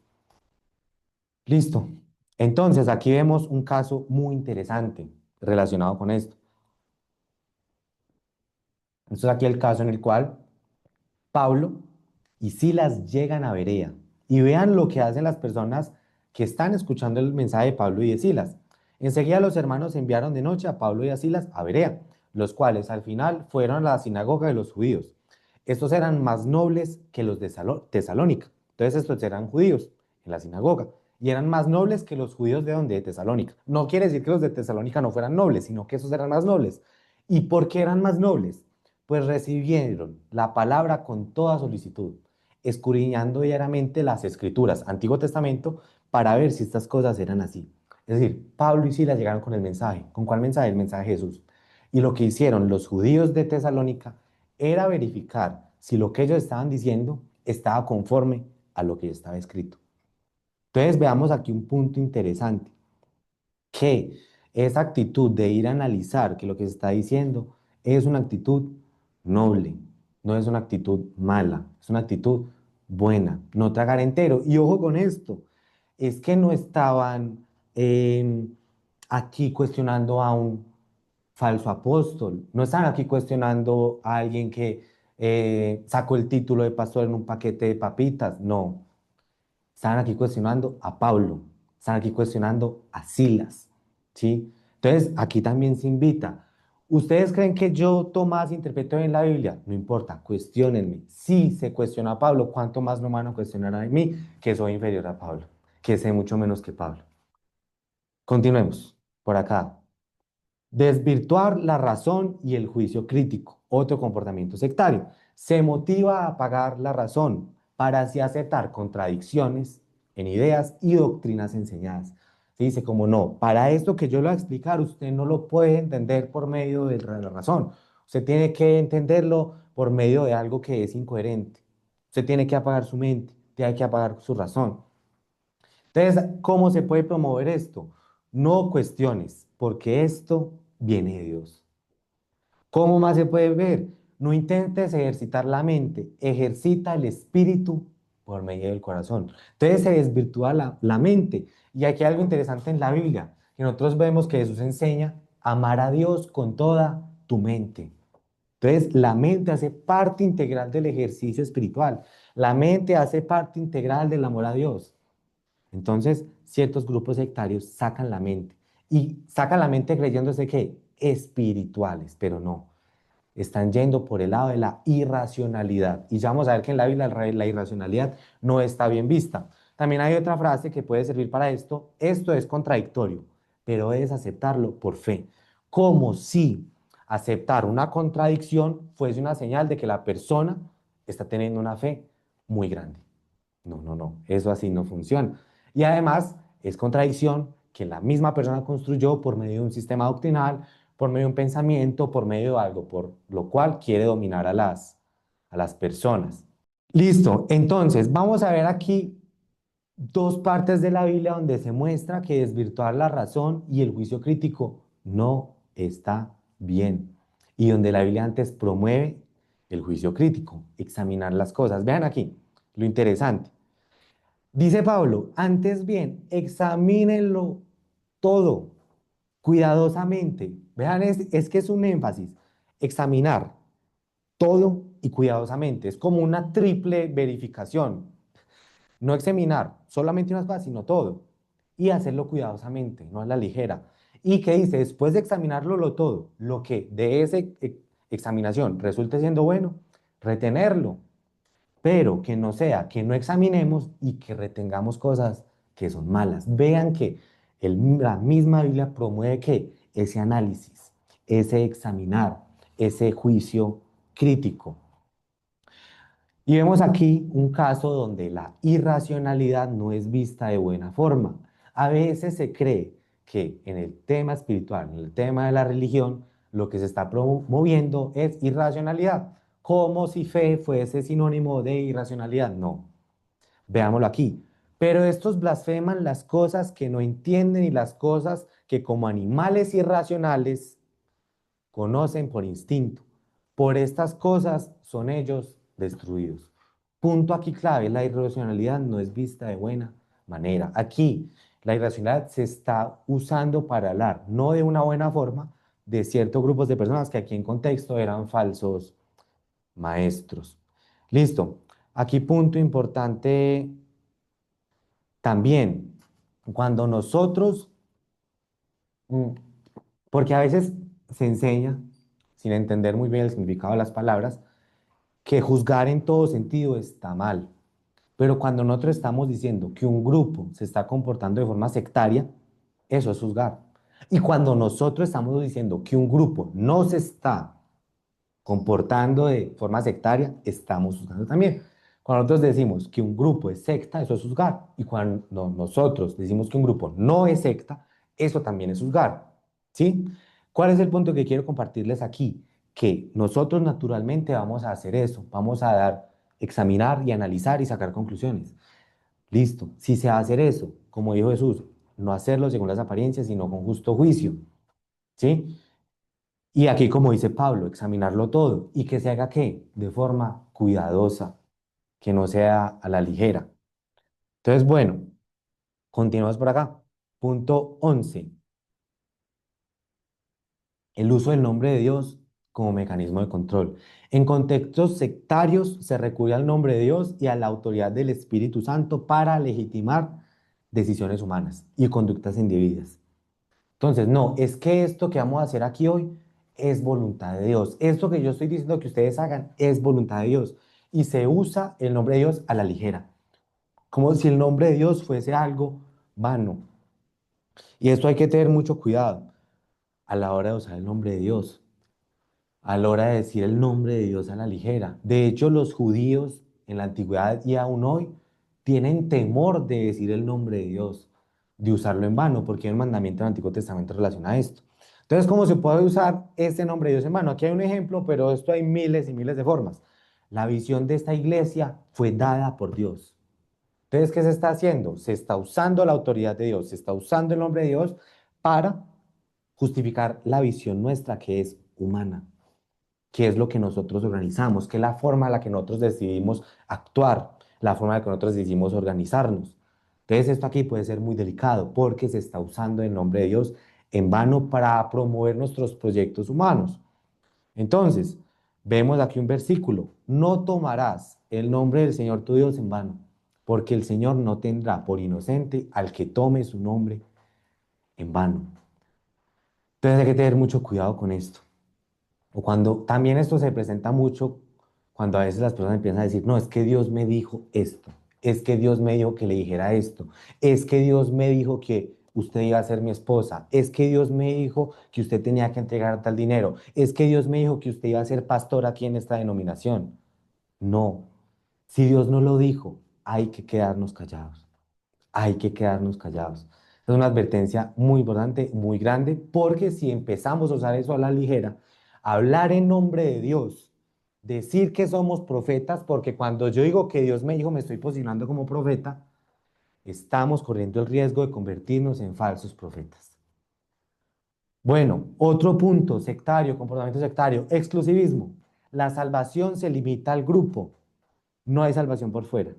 Listo. Entonces, aquí vemos un caso muy interesante relacionado con esto. Esto es aquí el caso en el cual Pablo y Silas llegan a Berea y vean lo que hacen las personas que están escuchando el mensaje de Pablo y de Silas. Enseguida los hermanos enviaron de noche a Pablo y a Silas a Berea, los cuales al final fueron a la sinagoga de los judíos. Estos eran más nobles que los de Tesalónica. Entonces estos eran judíos en la sinagoga y eran más nobles que los judíos de donde de Tesalónica. No quiere decir que los de Tesalónica no fueran nobles, sino que esos eran más nobles. ¿Y por qué eran más nobles? Pues recibieron la palabra con toda solicitud, escudriñando diariamente las escrituras, Antiguo Testamento, para ver si estas cosas eran así. Es decir, Pablo y Silas llegaron con el mensaje. ¿Con cuál mensaje? El mensaje de Jesús. Y lo que hicieron los judíos de Tesalónica era verificar si lo que ellos estaban diciendo estaba conforme a lo que estaba escrito. Entonces veamos aquí un punto interesante, que esa actitud de ir a analizar que lo que se está diciendo es una actitud noble, no es una actitud mala, es una actitud buena, no tragar entero. Y ojo con esto, es que no estaban aquí cuestionando a un falso apóstol, no estaban aquí cuestionando a alguien que sacó el título de pastor en un paquete de papitas, no. Están aquí cuestionando a Pablo, están aquí cuestionando a Silas, ¿sí? Entonces, aquí también se invita. ¿Ustedes creen que yo, Tomás, interpreto bien la Biblia? No importa, cuestionenme. Si se cuestiona a Pablo, ¿cuánto más no van a cuestionar a mí, que soy inferior a Pablo? que sé mucho menos que Pablo. Continuemos por acá. Desvirtuar la razón y el juicio crítico, otro comportamiento sectario. Se motiva a apagar la razón para así aceptar contradicciones en ideas y doctrinas enseñadas. Se dice como no, para esto que yo lo voy a explicar, usted no lo puede entender por medio de la razón. Usted tiene que entenderlo por medio de algo que es incoherente. Usted tiene que apagar su mente, tiene que apagar su razón. Entonces, ¿cómo se puede promover esto? No cuestiones, porque esto viene de Dios. ¿Cómo más se puede ver? No intentes ejercitar la mente, ejercita el espíritu por medio del corazón. Entonces se desvirtúa la mente. Y aquí hay algo interesante en la Biblia, que nosotros vemos que Jesús enseña a amar a Dios con toda tu mente. Entonces, la mente hace parte integral del ejercicio espiritual. La mente hace parte integral del amor a Dios. Entonces, ciertos grupos sectarios sacan la mente y sacan la mente creyéndose que espirituales, pero no. Están yendo por el lado de la irracionalidad. Y ya vamos a ver que en la Biblia la irracionalidad no está bien vista. También hay otra frase que puede servir para esto. Esto es contradictorio, pero es aceptarlo por fe. Como si aceptar una contradicción fuese una señal de que la persona está teniendo una fe muy grande. No, no, no, eso así no funciona. Y además es contradicción que la misma persona construyó por medio de un sistema doctrinal, por medio de un pensamiento, por medio de algo, por lo cual quiere dominar a las personas. Listo, entonces vamos a ver aquí dos partes de la Biblia donde se muestra que desvirtuar la razón y el juicio crítico no está bien. Y donde la Biblia antes promueve el juicio crítico, examinar las cosas. Vean aquí lo interesante. Dice Pablo, antes bien, examínenlo todo cuidadosamente. Vean, es que es un énfasis. Examinar todo y cuidadosamente. Es como una triple verificación. No examinar solamente unas cosas, sino todo. Y hacerlo cuidadosamente, no a la ligera. ¿Y qué dice? Después de examinarlo lo todo, lo que de esa examinación resulte siendo bueno, retenerlo, pero que no sea que no examinemos y que retengamos cosas que son malas. Vean que la misma Biblia promueve que ese análisis, ese examinar, ese juicio crítico. Y vemos aquí un caso donde la irracionalidad no es vista de buena forma. A veces se cree que en el tema espiritual, en el tema de la religión, lo que se está promoviendo es irracionalidad, como si fe fuese sinónimo de irracionalidad. No, veámoslo aquí. Pero estos blasfeman las cosas que no entienden y las cosas que como animales irracionales conocen por instinto. Por estas cosas son ellos destruidos. Punto aquí clave, la irracionalidad no es vista de buena manera. Aquí la irracionalidad se está usando para hablar, no de una buena forma, de ciertos grupos de personas que aquí en contexto eran falsos maestros. Listo. Aquí punto importante también, cuando nosotros, mm, porque a veces se enseña, sin entender muy bien el significado de las palabras, que juzgar en todo sentido está mal. Pero cuando nosotros estamos diciendo que un grupo se está comportando de forma sectaria, eso es juzgar. Y cuando nosotros estamos diciendo que un grupo no se está comportando de forma sectaria, estamos juzgando también. Cuando nosotros decimos que un grupo es secta, eso es juzgar. Y cuando nosotros decimos que un grupo no es secta, eso también es juzgar. ¿Sí? ¿Cuál es el punto que quiero compartirles aquí? Que nosotros naturalmente vamos a hacer eso, vamos a examinar y analizar y sacar conclusiones. Listo. Si se va a hacer eso, como dijo Jesús, no hacerlo según las apariencias, sino con justo juicio. ¿Sí? Y aquí, como dice Pablo, examinarlo todo y que se haga qué, de forma cuidadosa, que no sea a la ligera. Entonces, bueno, continuamos por acá. Punto 11. El uso del nombre de Dios como mecanismo de control. En contextos sectarios se recurre al nombre de Dios y a la autoridad del Espíritu Santo para legitimar decisiones humanas y conductas indebidas. Entonces, no, es que esto que vamos a hacer aquí hoy es voluntad de Dios. Esto que yo estoy diciendo que ustedes hagan es voluntad de Dios. Y se usa el nombre de Dios a la ligera. como si el nombre de Dios fuese algo vano. Y esto hay que tener mucho cuidado a la hora de usar el nombre de Dios, a la hora de decir el nombre de Dios a la ligera. De hecho, los judíos en la antigüedad y aún hoy tienen temor de decir el nombre de Dios, de usarlo en vano, porque hay un mandamiento en el Antiguo Testamento relacionado a esto. Entonces, ¿cómo se puede usar este nombre de Dios en vano? Aquí hay un ejemplo, pero esto hay miles y miles de formas. La visión de esta iglesia fue dada por Dios. Entonces, ¿qué se está haciendo? Se está usando la autoridad de Dios, se está usando el nombre de Dios para justificar la visión nuestra que es humana, que es lo que nosotros organizamos, que es la forma en la que nosotros decidimos actuar, la forma en la que nosotros decidimos organizarnos. Entonces, esto aquí puede ser muy delicado porque se está usando el nombre de Dios en vano para promover nuestros proyectos humanos. Entonces, vemos aquí un versículo, no tomarás el nombre del Señor tu Dios en vano, porque el Señor no tendrá por inocente al que tome su nombre en vano. Entonces hay que tener mucho cuidado con esto. O cuando también esto se presenta mucho, cuando a veces las personas empiezan a decir, no, es que Dios me dijo esto, es que Dios me dijo que le dijera esto, es que Dios me dijo que usted iba a ser mi esposa, es que Dios me dijo que usted tenía que entregar tal dinero, es que Dios me dijo que usted iba a ser pastor aquí en esta denominación. No, si Dios no lo dijo, hay que quedarnos callados, hay que quedarnos callados. Es una advertencia muy importante, muy grande, porque si empezamos a usar eso a la ligera, hablar en nombre de Dios, decir que somos profetas, porque cuando yo digo que Dios me dijo, me estoy posicionando como profeta, estamos corriendo el riesgo de convertirnos en falsos profetas. Bueno, otro punto, sectario, comportamiento sectario, exclusivismo. La salvación se limita al grupo, no hay salvación por fuera.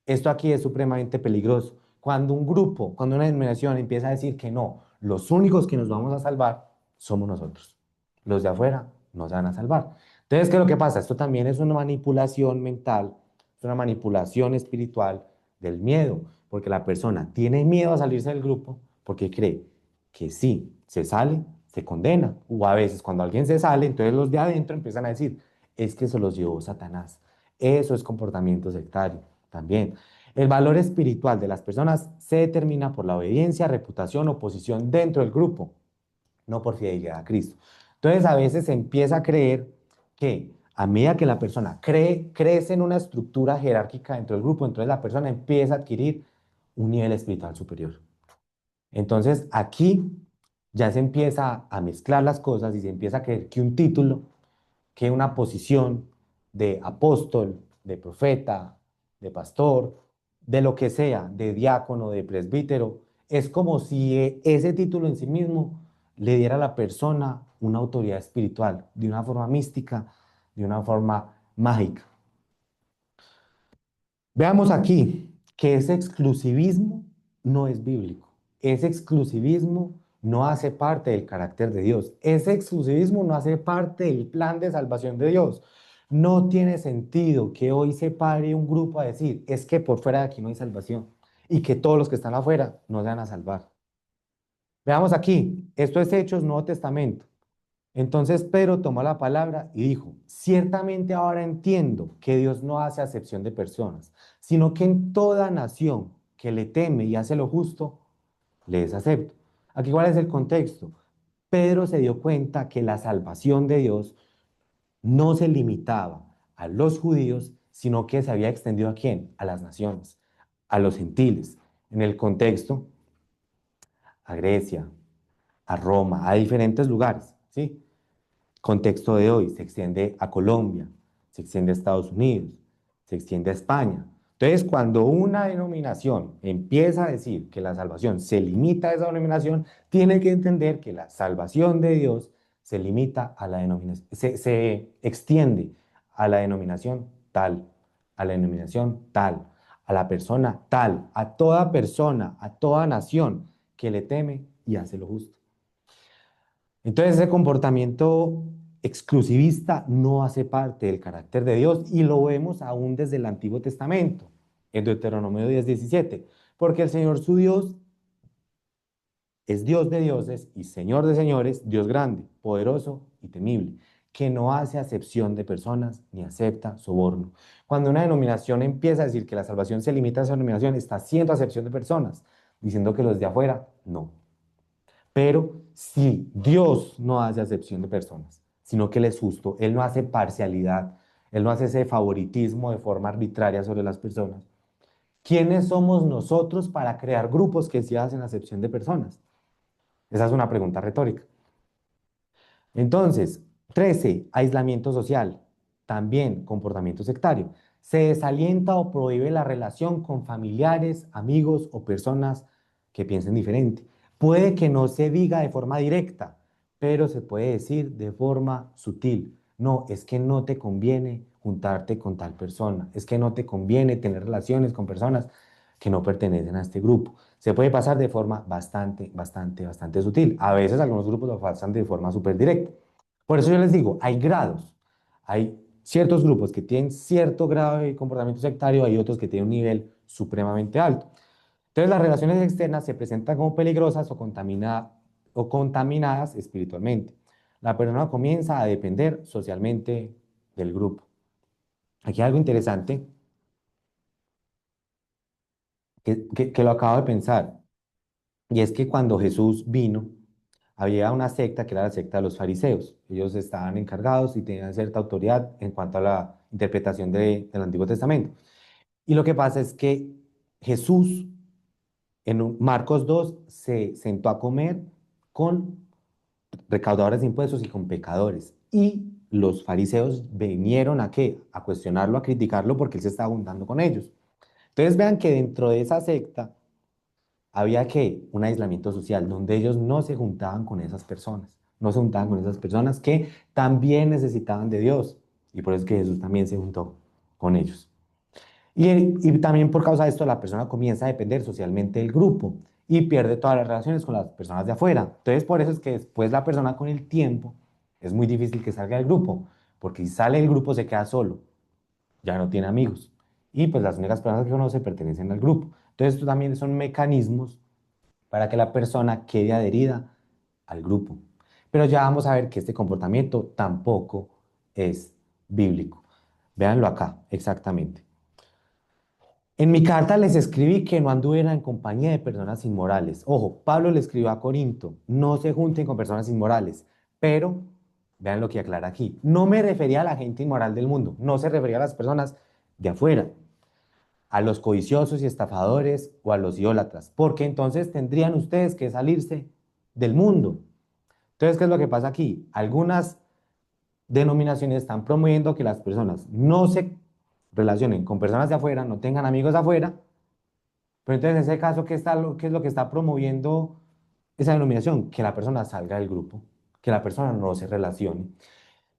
Esto aquí es supremamente peligroso. Cuando un grupo, cuando una denominación empieza a decir que no, los únicos que nos vamos a salvar somos nosotros. Los de afuera no se van a salvar. Entonces, ¿qué es lo que pasa? Esto también es una manipulación mental, es una manipulación espiritual del miedo, porque la persona tiene miedo a salirse del grupo porque cree que si se sale, se condena. O a veces cuando alguien se sale, entonces los de adentro empiezan a decir, es que se los llevó Satanás. Eso es comportamiento sectario también. El valor espiritual de las personas se determina por la obediencia, reputación o posición dentro del grupo, no por fidelidad a Cristo. Entonces a veces se empieza a creer que a medida que la persona crece en una estructura jerárquica dentro del grupo, entonces la persona empieza a adquirir un nivel espiritual superior. Entonces aquí ya se empieza a mezclar las cosas y se empieza a creer que un título, que una posición de apóstol, de profeta, de pastor, de lo que sea, de diácono, de presbítero, es como si ese título en sí mismo le diera a la persona una autoridad espiritual, de una forma mística, de una forma mágica. Veamos aquí que ese exclusivismo no es bíblico. Ese exclusivismo no hace parte del carácter de Dios. Ese exclusivismo no hace parte del plan de salvación de Dios. No tiene sentido que hoy se pare un grupo a decir, es que por fuera de aquí no hay salvación y que todos los que están afuera no se van a salvar. Veamos aquí, esto es Hechos, Nuevo Testamento. Entonces Pedro tomó la palabra y dijo, ciertamente ahora entiendo que Dios no hace acepción de personas, sino que en toda nación que le teme y hace lo justo, le es acepto. Aquí, ¿cuál es el contexto? Pedro se dio cuenta que la salvación de Dios no se limitaba a los judíos, sino que se había extendido ¿a quién? A las naciones, a los gentiles. En el contexto, a Grecia, a Roma, a diferentes lugares, ¿sí? Contexto de hoy, se extiende a Colombia, se extiende a Estados Unidos, se extiende a España. Entonces, cuando una denominación empieza a decir que la salvación se limita a esa denominación, tiene que entender que la salvación de Dios se limita a la denominación, se extiende a la denominación tal, a la denominación tal, a la persona tal, a toda persona, a toda nación que le teme y hace lo justo. Entonces ese comportamiento exclusivista no hace parte del carácter de Dios y lo vemos aún desde el Antiguo Testamento, en Deuteronomio 10:17, porque el Señor su Dios es Dios de dioses y Señor de señores, Dios grande, poderoso y temible, que no hace acepción de personas ni acepta soborno. Cuando una denominación empieza a decir que la salvación se limita a esa denominación, está haciendo acepción de personas, diciendo que los de afuera no. Pero si Dios no hace acepción de personas, sino que Él es justo, Él no hace parcialidad, Él no hace ese favoritismo de forma arbitraria sobre las personas. ¿Quiénes somos nosotros para crear grupos que sí hacen acepción de personas? Esa es una pregunta retórica. Entonces, 13, aislamiento social, también comportamiento sectario. Se desalienta o prohíbe la relación con familiares, amigos o personas que piensen diferente. Puede que no se diga de forma directa, pero se puede decir de forma sutil. No, es que no te conviene juntarte con tal persona, es que no te conviene tener relaciones con personas que no pertenecen a este grupo. Se puede pasar de forma bastante sutil. A veces algunos grupos lo pasan de forma súper directa. Por eso yo les digo, hay grados. Hay ciertos grupos que tienen cierto grado de comportamiento sectario, hay otros que tienen un nivel supremamente alto. Entonces las relaciones externas se presentan como peligrosas o contaminadas espiritualmente. La persona comienza a depender socialmente del grupo. Aquí hay algo interesante que lo acabo de pensar. Y es que cuando Jesús vino, había una secta que era la secta de los fariseos. Ellos estaban encargados y tenían cierta autoridad en cuanto a la interpretación del Antiguo Testamento. Y lo que pasa es que Jesús, en Marcos 2, se sentó a comer con recaudadores de impuestos y con pecadores. Y los fariseos vinieron a qué? A cuestionarlo, a criticarlo porque él se estaba juntando con ellos. Entonces vean que dentro de esa secta había que un aislamiento social donde ellos no se juntaban con esas personas, no se juntaban con esas personas que también necesitaban de Dios. Y por eso es que Jesús también se juntó con ellos. Y también por causa de esto la persona comienza a depender socialmente del grupo y pierde todas las relaciones con las personas de afuera. Entonces por eso es que después la persona con el tiempo es muy difícil que salga del grupo, porque si sale del grupo se queda solo, ya no tiene amigos. Y pues las únicas personas que conoce pertenecen al grupo. Entonces esto también son mecanismos para que la persona quede adherida al grupo. Pero ya vamos a ver que este comportamiento tampoco es bíblico. Véanlo acá, exactamente. En mi carta les escribí que no anduvieran en compañía de personas inmorales. Ojo, Pablo le escribió a Corinto, no se junten con personas inmorales, pero vean lo que aclara aquí. No me refería a la gente inmoral del mundo, no se refería a las personas de afuera, a los codiciosos y estafadores o a los idólatras, porque entonces tendrían ustedes que salirse del mundo. Entonces, ¿qué es lo que pasa aquí? Algunas denominaciones están promoviendo que las personas no se relacionen con personas de afuera, no tengan amigos de afuera, pero entonces en ese caso, ¿qué es lo que está promoviendo esa denominación? Que la persona salga del grupo, que la persona no se relacione.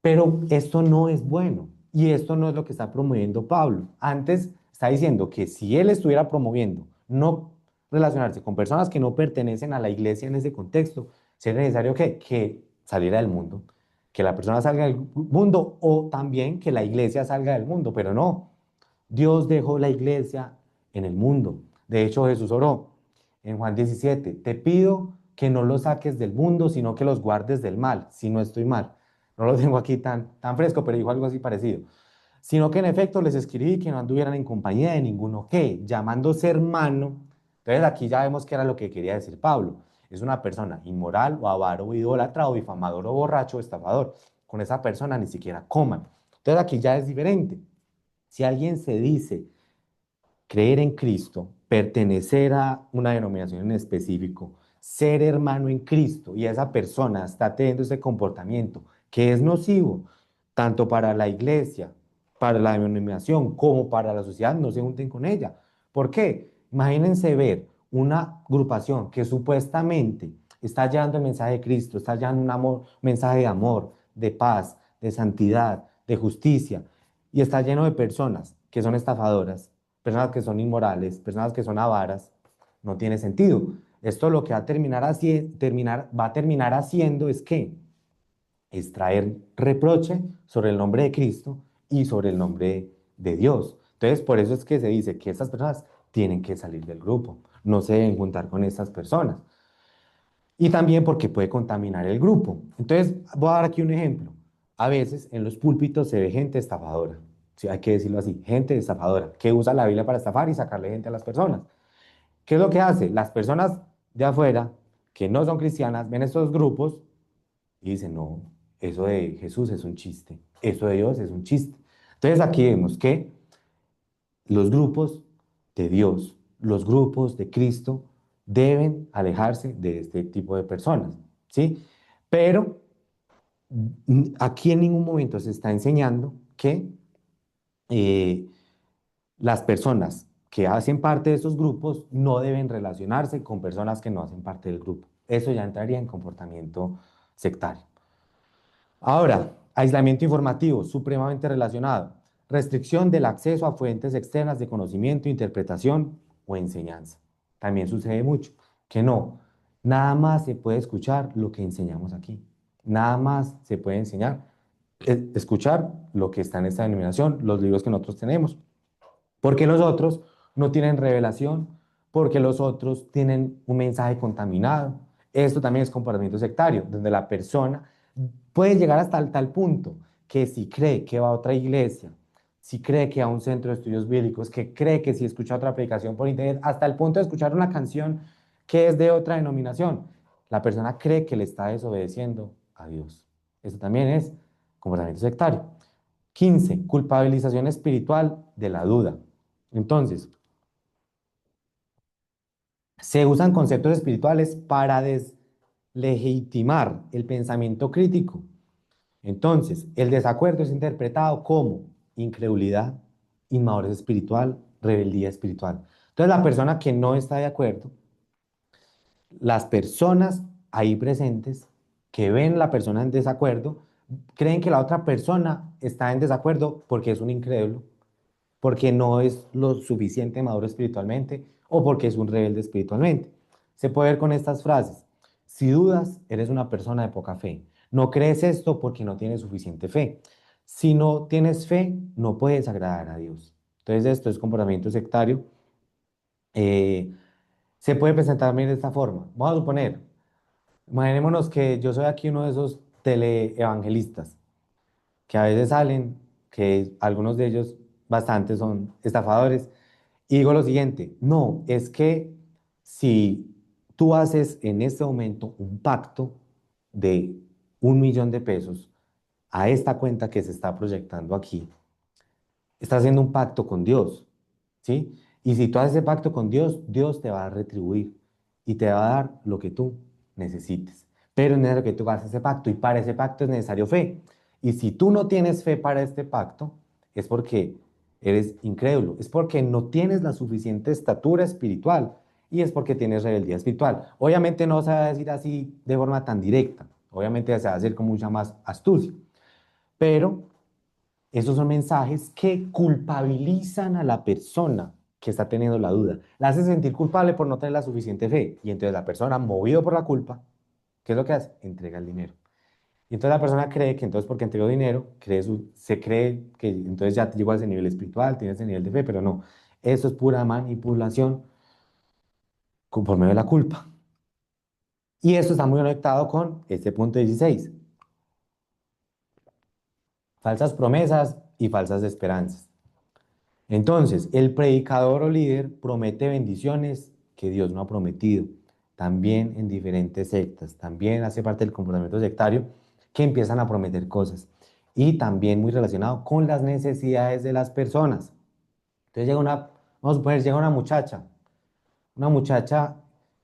Pero esto no es bueno y esto no es lo que está promoviendo Pablo. Antes está diciendo que si él estuviera promoviendo no relacionarse con personas que no pertenecen a la iglesia en ese contexto, sería necesario que saliera del mundo, que la persona salga del mundo o también que la iglesia salga del mundo, pero no. Dios dejó la iglesia en el mundo. De hecho, Jesús oró en Juan 17, te pido que no los saques del mundo, sino que los guardes del mal, si no estoy mal. No lo tengo aquí tan fresco, pero dijo algo así parecido. Sino que en efecto les escribí que no anduvieran en compañía de ninguno que, llamándose hermano. Entonces aquí ya vemos que era lo que quería decir Pablo. Es una persona inmoral o avaro o idólatra o difamador o borracho o estafador. Con esa persona ni siquiera coman. Entonces aquí ya es diferente. Si alguien se dice creer en Cristo, pertenecer a una denominación en específico, ser hermano en Cristo y esa persona está teniendo ese comportamiento que es nocivo tanto para la iglesia, para la denominación como para la sociedad, no se junten con ella. ¿Por qué? Imagínense ver una agrupación que supuestamente está llevando el mensaje de Cristo, está llevando un mensaje de amor, de paz, de santidad, de justicia, y está lleno de personas que son estafadoras, personas que son inmorales, personas que son avaras, no tiene sentido. Esto lo que va a terminar haciendo es que es traer reproche sobre el nombre de Cristo y sobre el nombre de Dios. Entonces, por eso es que se dice que estas personas tienen que salir del grupo, no se deben juntar con estas personas. Y también porque puede contaminar el grupo. Entonces, voy a dar aquí un ejemplo. a veces en los púlpitos se ve gente estafadora, sí, hay que decirlo así, gente estafadora, que usa la Biblia para estafar y sacarle gente a las personas. ¿Qué es lo que hace? Las personas de afuera, que no son cristianas, ven estos grupos y dicen, no, eso de Jesús es un chiste, eso de Dios es un chiste. Entonces aquí vemos que los grupos de Dios, los grupos de Cristo, deben alejarse de este tipo de personas, ¿sí? Pero aquí en ningún momento se está enseñando que eh, las personas que hacen parte de esos grupos no deben relacionarse con personas que no hacen parte del grupo. Eso ya entraría en comportamiento sectario. Ahora, aislamiento informativo, supremamente relacionado. Restricción del acceso a fuentes externas de conocimiento, interpretación o enseñanza. También sucede mucho que no, nada más se puede escuchar lo que enseñamos aquí. Nada más se puede enseñar, escuchar lo que está en esta denominación, los libros que nosotros tenemos. Porque los otros no tienen revelación, porque los otros tienen un mensaje contaminado. Esto también es comportamiento sectario, donde la persona puede llegar hasta el tal punto que si cree que va a otra iglesia, si cree que va a un centro de estudios bíblicos, que cree que si escucha otra predicación por internet, hasta el punto de escuchar una canción que es de otra denominación, la persona cree que le está desobedeciendo a Dios. Esto también es comportamiento sectario. 15. Culpabilización espiritual de la duda. Entonces, se usan conceptos espirituales para deslegitimar el pensamiento crítico. Entonces, el desacuerdo es interpretado como incredulidad, inmadurez espiritual, rebeldía espiritual. Entonces, la persona que no está de acuerdo, las personas ahí presentes que ven la persona en desacuerdo, creen que la otra persona está en desacuerdo porque es un incrédulo, porque no es lo suficiente maduro espiritualmente o porque es un rebelde espiritualmente. Se puede ver con estas frases. Si dudas, eres una persona de poca fe. No crees esto porque no tienes suficiente fe. Si no tienes fe, no puedes agradar a Dios. Entonces esto es comportamiento sectario. Eh, Se puede presentar también de esta forma. Vamos a suponer, imaginémonos que yo soy aquí uno de esos teleevangelistas que a veces salen, que algunos de ellos, bastantes, son estafadores. Y digo lo siguiente, no, es que si tú haces en este momento un pacto de 1 millón de pesos a esta cuenta que se está proyectando aquí, estás haciendo un pacto con Dios, ¿sí? Y si tú haces ese pacto con Dios, Dios te va a retribuir y te va a dar lo que tú necesites. Pero es necesario que tú hagas ese pacto y para ese pacto es necesario fe. Y si tú no tienes fe para este pacto, es porque eres incrédulo, es porque no tienes la suficiente estatura espiritual y es porque tienes rebeldía espiritual. Obviamente no se va a decir así de forma tan directa, obviamente se va a decir con mucha más astucia, pero esos son mensajes que culpabilizan a la persona que está teniendo la duda. La hace sentir culpable por no tener la suficiente fe. Y entonces la persona, movido por la culpa, ¿qué es lo que hace? Entrega el dinero. Y entonces la persona cree que entonces porque entregó dinero, se cree que entonces ya llegó a ese nivel espiritual, tiene ese nivel de fe, pero no. Eso es pura manipulación por medio de la culpa. Y esto está muy conectado con este punto 16. Falsas promesas y falsas esperanzas. Entonces, el predicador o líder promete bendiciones que Dios no ha prometido, también en diferentes sectas, también hace parte del comportamiento sectario que empiezan a prometer cosas y también muy relacionado con las necesidades de las personas. Entonces vamos a suponer, llega una muchacha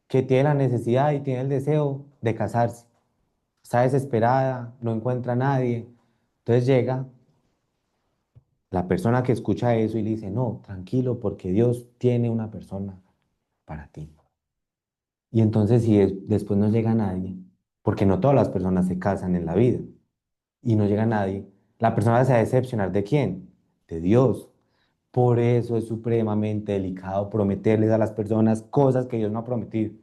que tiene la necesidad y tiene el deseo de casarse, está desesperada, no encuentra a nadie, entonces llega la persona que escucha eso y le dice, no, tranquilo, porque Dios tiene una persona para ti. Y entonces si después no llega nadie, porque no todas las personas se casan en la vida, y no llega nadie, la persona se va a decepcionar ¿de quién? De Dios. Por eso es supremamente delicado prometerles a las personas cosas que Dios no ha prometido,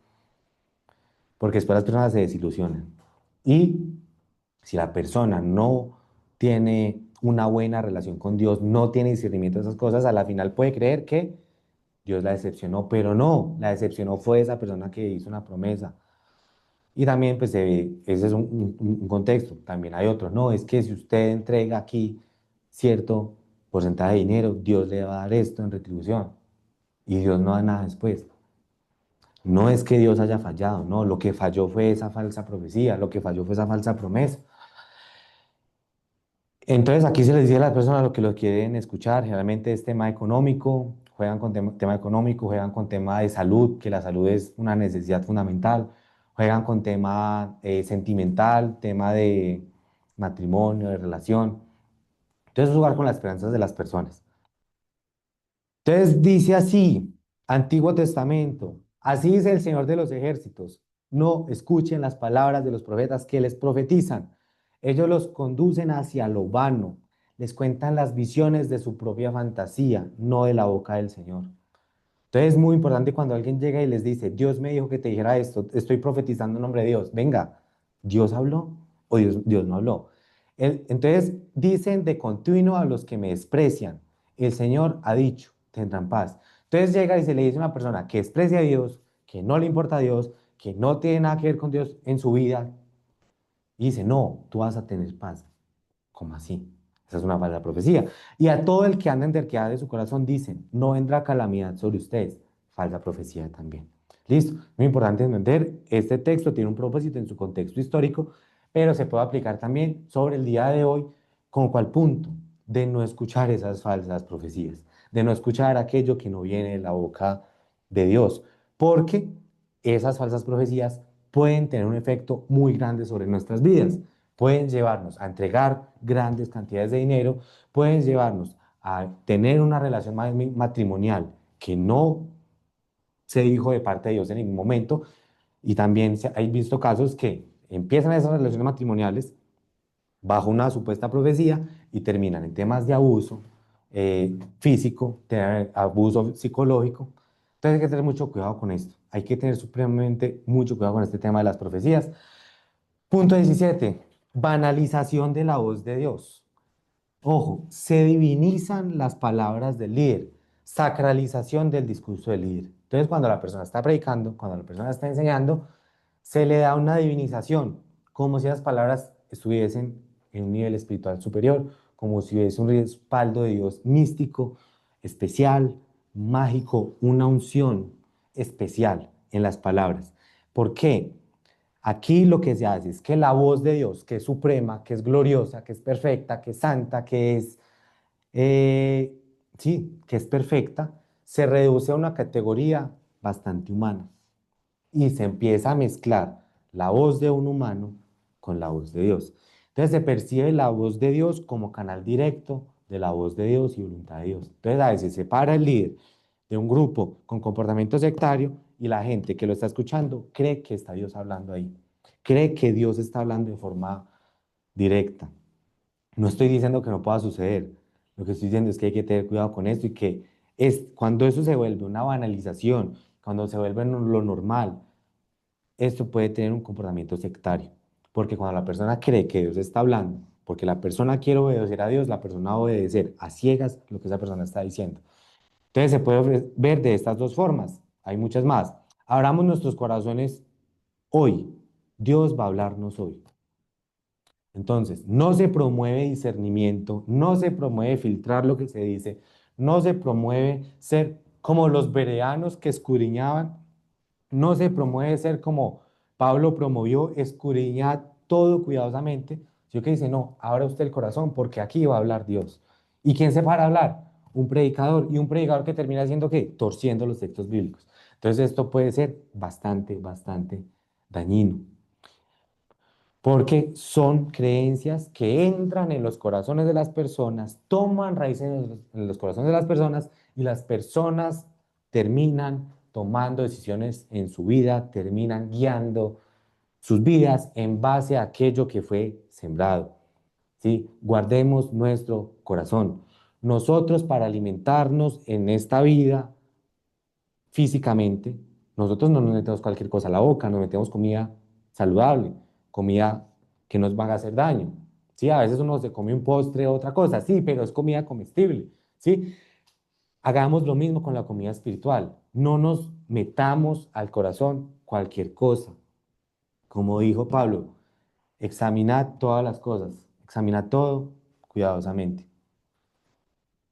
porque después las personas se desilusionan. Y si la persona no tiene una buena relación con Dios, no tiene discernimiento de esas cosas, a la final puede creer que Dios la decepcionó, pero no, la decepcionó fue esa persona que hizo una promesa. Y también, pues, ese es un contexto. También hay otros. No, es que si usted entrega aquí cierto porcentaje de dinero, Dios le va a dar esto en retribución. Y Dios no da nada después. No es que Dios haya fallado, no. Lo que falló fue esa falsa profecía, lo que falló fue esa falsa promesa. Entonces, aquí se les dice a las personas lo que lo quieren escuchar. Generalmente es tema económico, juegan con tema económico, juegan con tema de salud, que la salud es una necesidad fundamental. Juegan con tema sentimental, tema de matrimonio, de relación. Entonces, es jugar con las esperanzas de las personas. Entonces, dice así, Antiguo Testamento, así dice el Señor de los ejércitos, no escuchen las palabras de los profetas que les profetizan. Ellos los conducen hacia lo vano, les cuentan las visiones de su propia fantasía, no de la boca del Señor. Entonces es muy importante cuando alguien llega y les dice, Dios me dijo que te dijera esto, estoy profetizando en nombre de Dios. Venga, ¿Dios habló o Dios no habló? Entonces dicen de continuo a los que me desprecian, el Señor ha dicho, tendrán paz. Entonces llega y se le dice a una persona que desprecia a Dios, que no le importa a Dios, que no tiene nada que ver con Dios en su vida, y dice, no, tú vas a tener paz. ¿Cómo así? Esa es una falsa profecía. Y a todo el que anda en terquedad de su corazón dicen, no vendrá calamidad sobre ustedes. Falsa profecía también. Listo. Muy importante entender, este texto tiene un propósito en su contexto histórico, pero se puede aplicar también sobre el día de hoy, ¿con cuál punto? De no escuchar esas falsas profecías, de no escuchar aquello que no viene de la boca de Dios, porque esas falsas profecías pueden tener un efecto muy grande sobre nuestras vidas. Pueden llevarnos a entregar grandes cantidades de dinero, pueden llevarnos a tener una relación matrimonial que no se dijo de parte de Dios en ningún momento. Y también hay visto casos que empiezan esas relaciones matrimoniales bajo una supuesta profecía y terminan en temas de abuso físico, abuso psicológico. Entonces hay que tener mucho cuidado con esto. Hay que tener supremamente mucho cuidado con este tema de las profecías. Punto 17. Banalización de la voz de Dios. Ojo, se divinizan las palabras del líder, sacralización del discurso del líder. Entonces, cuando la persona está predicando, cuando la persona está enseñando, se le da una divinización, como si las palabras estuviesen en un nivel espiritual superior, como si hubiese un respaldo de Dios místico, especial, mágico, una unción especial en las palabras. ¿Por qué? Aquí lo que se hace es que la voz de Dios, que es suprema, que es gloriosa, que es perfecta, que es santa, que es, eh, sí, que es perfecta, se reduce a una categoría bastante humana y se empieza a mezclar la voz de un humano con la voz de Dios. Entonces se percibe la voz de Dios como canal directo de la voz de Dios y voluntad de Dios. Entonces a veces se para el líder de un grupo con comportamiento sectario y la gente que lo está escuchando cree que está Dios hablando ahí, cree que Dios está hablando de forma directa. No estoy diciendo que no pueda suceder, lo que estoy diciendo es que hay que tener cuidado con esto y que cuando eso se vuelve una banalización, cuando se vuelve lo normal, esto puede tener un comportamiento sectario, porque cuando la persona cree que Dios está hablando, porque la persona quiere obedecer a Dios, la persona va a obedecer a ciegas lo que esa persona está diciendo. Entonces se puede ver de estas dos formas, hay muchas más. Abramos nuestros corazones hoy, Dios va a hablarnos hoy. Entonces, no se promueve discernimiento, no se promueve filtrar lo que se dice, no se promueve ser como los bereanos que escudriñaban, no se promueve ser como Pablo promovió, escudriñar todo cuidadosamente, sino que dice, no, abra usted el corazón porque aquí va a hablar Dios. ¿Y quién se para a hablar? Un predicador, y un predicador que termina haciendo ¿qué? Torciendo los textos bíblicos. Entonces esto puede ser bastante dañino porque son creencias que entran en los corazones de las personas, toman raíces en los corazones de las personas y las personas terminan tomando decisiones en su vida, terminan guiando sus vidas en base a aquello que fue sembrado. ¿Sí? Guardemos nuestro corazón. Nosotros para alimentarnos en esta vida físicamente, nosotros no nos metemos cualquier cosa a la boca, nos metemos comida saludable, comida que nos va a hacer daño. Sí, a veces uno se come un postre o otra cosa, sí, pero es comida comestible, ¿sí? Hagamos lo mismo con la comida espiritual. No nos metamos al corazón cualquier cosa, como dijo Pablo, examinad todas las cosas, examinad todo cuidadosamente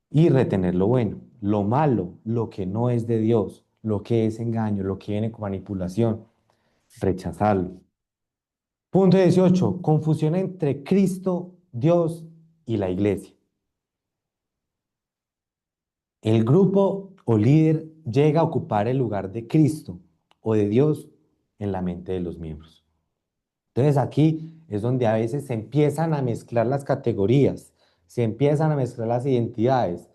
y retener lo bueno, lo malo, lo que no es de Dios, lo que es engaño, lo que viene con manipulación, rechazarlo. Punto 18. Confusión entre Cristo, Dios y la iglesia. El grupo o líder llega a ocupar el lugar de Cristo o de Dios en la mente de los miembros. Entonces aquí es donde a veces se empiezan a mezclar las categorías, se empiezan a mezclar las identidades.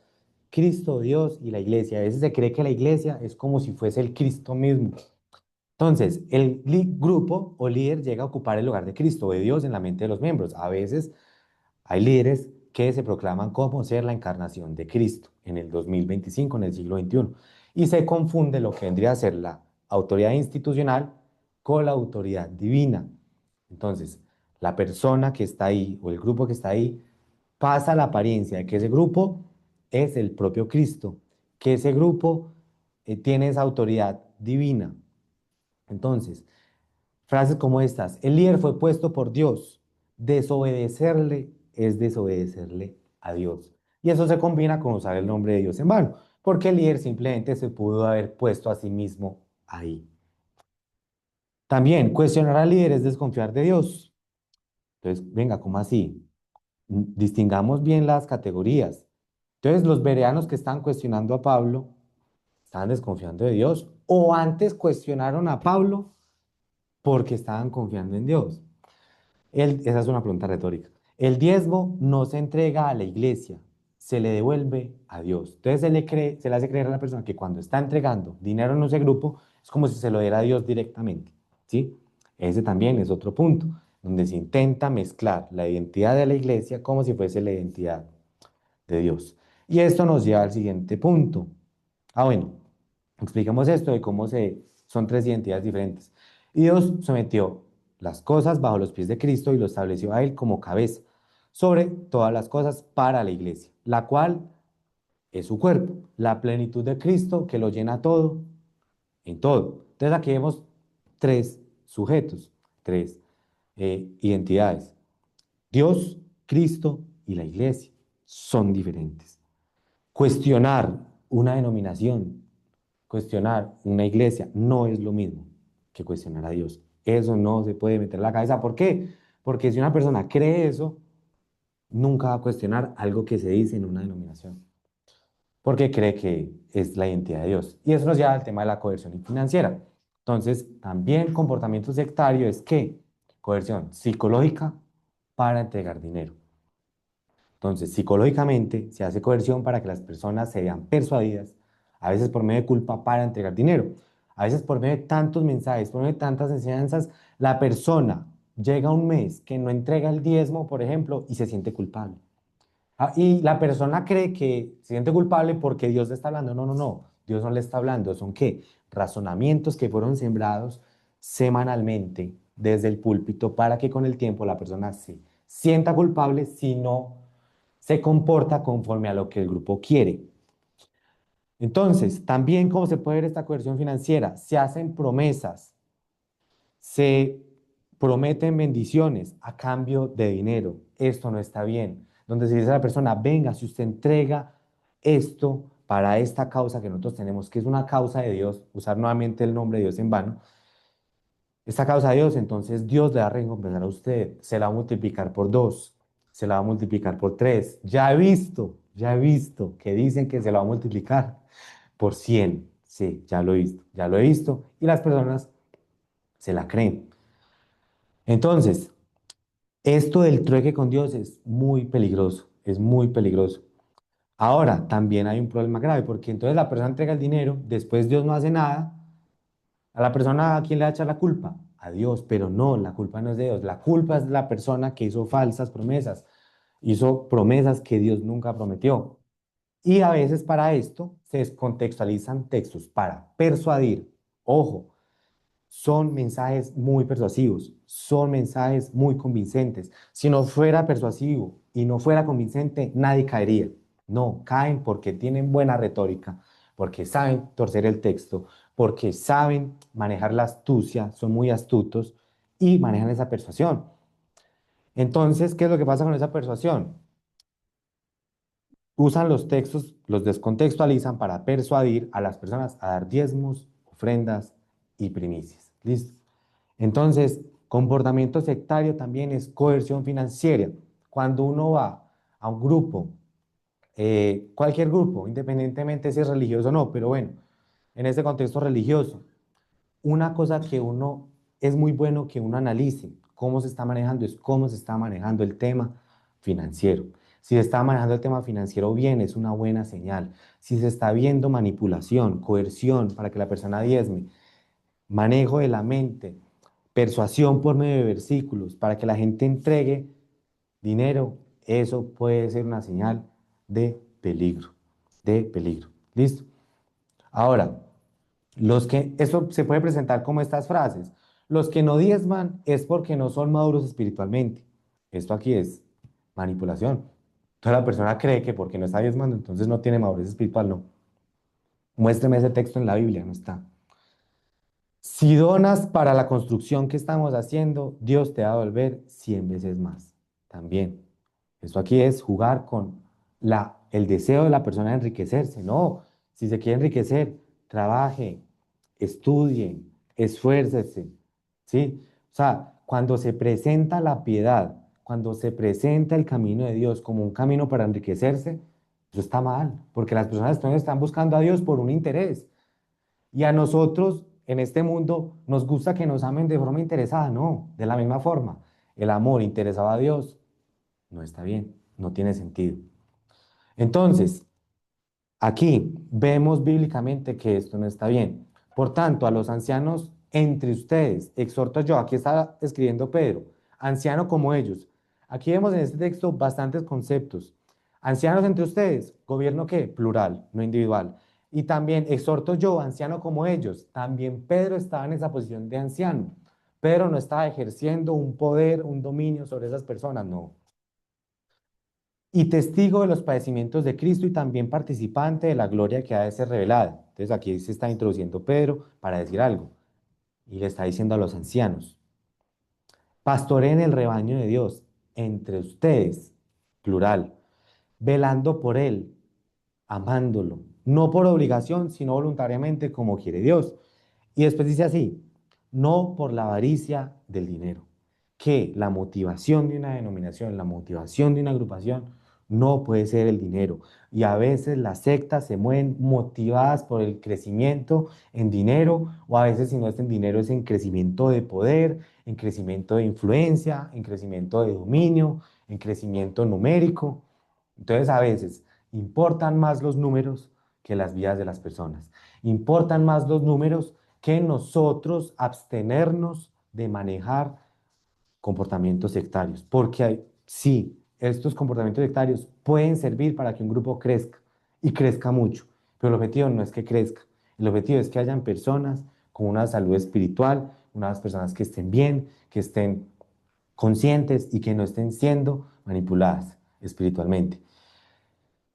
Cristo, Dios y la iglesia. A veces se cree que la iglesia es como si fuese el Cristo mismo. Entonces, el grupo o líder llega a ocupar el lugar de Cristo o de Dios en la mente de los miembros. A veces hay líderes que se proclaman como ser la encarnación de Cristo en el 2025, en el siglo XXI, y se confunde lo que vendría a ser la autoridad institucional con la autoridad divina. Entonces, la persona que está ahí o el grupo que está ahí pasa la apariencia de que ese grupo es el propio Cristo, que ese grupo tiene esa autoridad divina. Entonces, frases como estas, el líder fue puesto por Dios, desobedecerle es desobedecerle a Dios. Y eso se combina con usar el nombre de Dios en vano, porque el líder simplemente se pudo haber puesto a sí mismo ahí. También, cuestionar al líder es desconfiar de Dios. Entonces, venga, ¿cómo así? Distingamos bien las categorías. Entonces, los bereanos que estaban cuestionando a Pablo estaban desconfiando de Dios o antes cuestionaron a Pablo porque estaban confiando en Dios. Esa es una pregunta retórica. El diezmo no se entrega a la iglesia, se le devuelve a Dios. Entonces se le hace creer a la persona que cuando está entregando dinero en ese grupo es como si se lo diera a Dios directamente, ¿sí? Ese también es otro punto, donde se intenta mezclar la identidad de la iglesia como si fuese la identidad de Dios. Y esto nos lleva al siguiente punto. Bueno, explicamos esto de cómo son tres identidades diferentes. Y Dios sometió las cosas bajo los pies de Cristo y lo estableció a Él como cabeza sobre todas las cosas para la iglesia, la cual es su cuerpo, la plenitud de Cristo que lo llena todo en todo. Entonces aquí vemos tres sujetos, tres identidades. Dios, Cristo y la iglesia son diferentes. Cuestionar una denominación, cuestionar una iglesia, no es lo mismo que cuestionar a Dios. Eso no se puede meter en la cabeza. ¿Por qué? Porque si una persona cree eso, nunca va a cuestionar algo que se dice en una denominación, porque cree que es la identidad de Dios. Y eso nos lleva al tema de la coerción financiera. Entonces, también comportamiento sectario es que coerción psicológica para entregar dinero. Entonces, psicológicamente se hace coerción para que las personas se vean persuadidas, a veces por medio de culpa para entregar dinero, a veces por medio de tantos mensajes, por medio de tantas enseñanzas, la persona llega un mes que no entrega el diezmo, por ejemplo, y se siente culpable. Y la persona cree que se siente culpable porque Dios le está hablando. No, no, no, Dios no le está hablando. ¿Son qué? Razonamientos que fueron sembrados semanalmente desde el púlpito para que con el tiempo la persona se sienta culpable si no se comporta conforme a lo que el grupo quiere. Entonces, también cómo se puede ver esta coerción financiera, se hacen promesas, se prometen bendiciones a cambio de dinero. Esto no está bien. Donde se dice a la persona, venga, si usted entrega esto para esta causa que nosotros tenemos, que es una causa de Dios, usar nuevamente el nombre de Dios en vano, esta causa de Dios, entonces Dios le va a recompensar a usted, se la va a multiplicar por dos, se la va a multiplicar por tres. Ya he visto que dicen que se la va a multiplicar por 100. Sí, ya lo he visto y las personas se la creen. Entonces, esto del trueque con Dios es muy peligroso, es muy peligroso. Ahora, también hay un problema grave, porque entonces la persona entrega el dinero, después Dios no hace nada, a la persona ¿a quién le va a echar la culpa? A Dios, pero no, la culpa no es de Dios, la culpa es de la persona que hizo falsas promesas, hizo promesas que Dios nunca prometió. Y a veces para esto se descontextualizan textos para persuadir, ojo, son mensajes muy persuasivos, son mensajes muy convincentes. Si no fuera persuasivo y no fuera convincente, nadie caería. No, caen porque tienen buena retórica, porque saben torcer el texto, porque saben manejar la astucia, son muy astutos y manejan esa persuasión. Entonces, ¿qué es lo que pasa con esa persuasión? Usan los textos, los descontextualizan para persuadir a las personas a dar diezmos, ofrendas y primicias. ¿Listo? Entonces, comportamiento sectario también es coerción financiera. Cuando uno va a un grupo, cualquier grupo, independientemente si es religioso o no, pero bueno, en este contexto religioso, una cosa que uno es muy bueno que uno analice cómo se está manejando es cómo se está manejando el tema financiero. Si se está manejando el tema financiero bien, es una buena señal. Si se está viendo manipulación, coerción para que la persona diezme, manejo de la mente, persuasión por medio de versículos para que la gente entregue dinero, eso puede ser una señal de peligro, de peligro. ¿Listo? Ahora, eso se puede presentar como estas frases. Los que no diezman es porque no son maduros espiritualmente. Esto aquí es manipulación. Entonces la persona cree que porque no está diezmando, entonces no tiene madurez espiritual. No. Muéstreme ese texto en la Biblia, no está. Si donas para la construcción que estamos haciendo, Dios te va a devolver 100 veces más. También. Esto aquí es jugar con el deseo de la persona de enriquecerse. No, si se quiere enriquecer, trabaje, estudie, esfuércese. ¿Sí? O sea, cuando se presenta la piedad, cuando se presenta el camino de Dios como un camino para enriquecerse, eso está mal, porque las personas entonces están buscando a Dios por un interés. Y a nosotros en este mundo nos gusta que nos amen de forma interesada, no, de la misma forma. El amor interesado a Dios no está bien, no tiene sentido. Entonces, aquí vemos bíblicamente que esto no está bien. Por tanto, a los ancianos entre ustedes, exhorto yo, aquí está escribiendo Pedro, anciano como ellos. Aquí vemos en este texto bastantes conceptos. Ancianos entre ustedes, gobierno qué? Plural, no individual. Y también exhorto yo, anciano como ellos. También Pedro estaba en esa posición de anciano. Pedro no estaba ejerciendo un poder, un dominio sobre esas personas, no, y testigo de los padecimientos de Cristo y también participante de la gloria que ha de ser revelada. Entonces aquí se está introduciendo Pedro para decir algo y le está diciendo a los ancianos, pastoreen el rebaño de Dios entre ustedes, plural, velando por él, amándolo, no por obligación, sino voluntariamente como quiere Dios. Y después dice así, no por la avaricia del dinero, que la motivación de una denominación, la motivación de una agrupación, no puede ser el dinero. Y a veces las sectas se mueven motivadas por el crecimiento en dinero, o a veces si no es en dinero es en crecimiento de poder, en crecimiento de influencia, en crecimiento de dominio, en crecimiento numérico. Entonces a veces importan más los números que las vidas de las personas. Importan más los números que nosotros abstenernos de manejar comportamientos sectarios. Porque sí, estos comportamientos sectarios pueden servir para que un grupo crezca y crezca mucho. Pero el objetivo no es que crezca. El objetivo es que hayan personas con una salud espiritual, unas personas que estén bien, que estén conscientes y que no estén siendo manipuladas espiritualmente.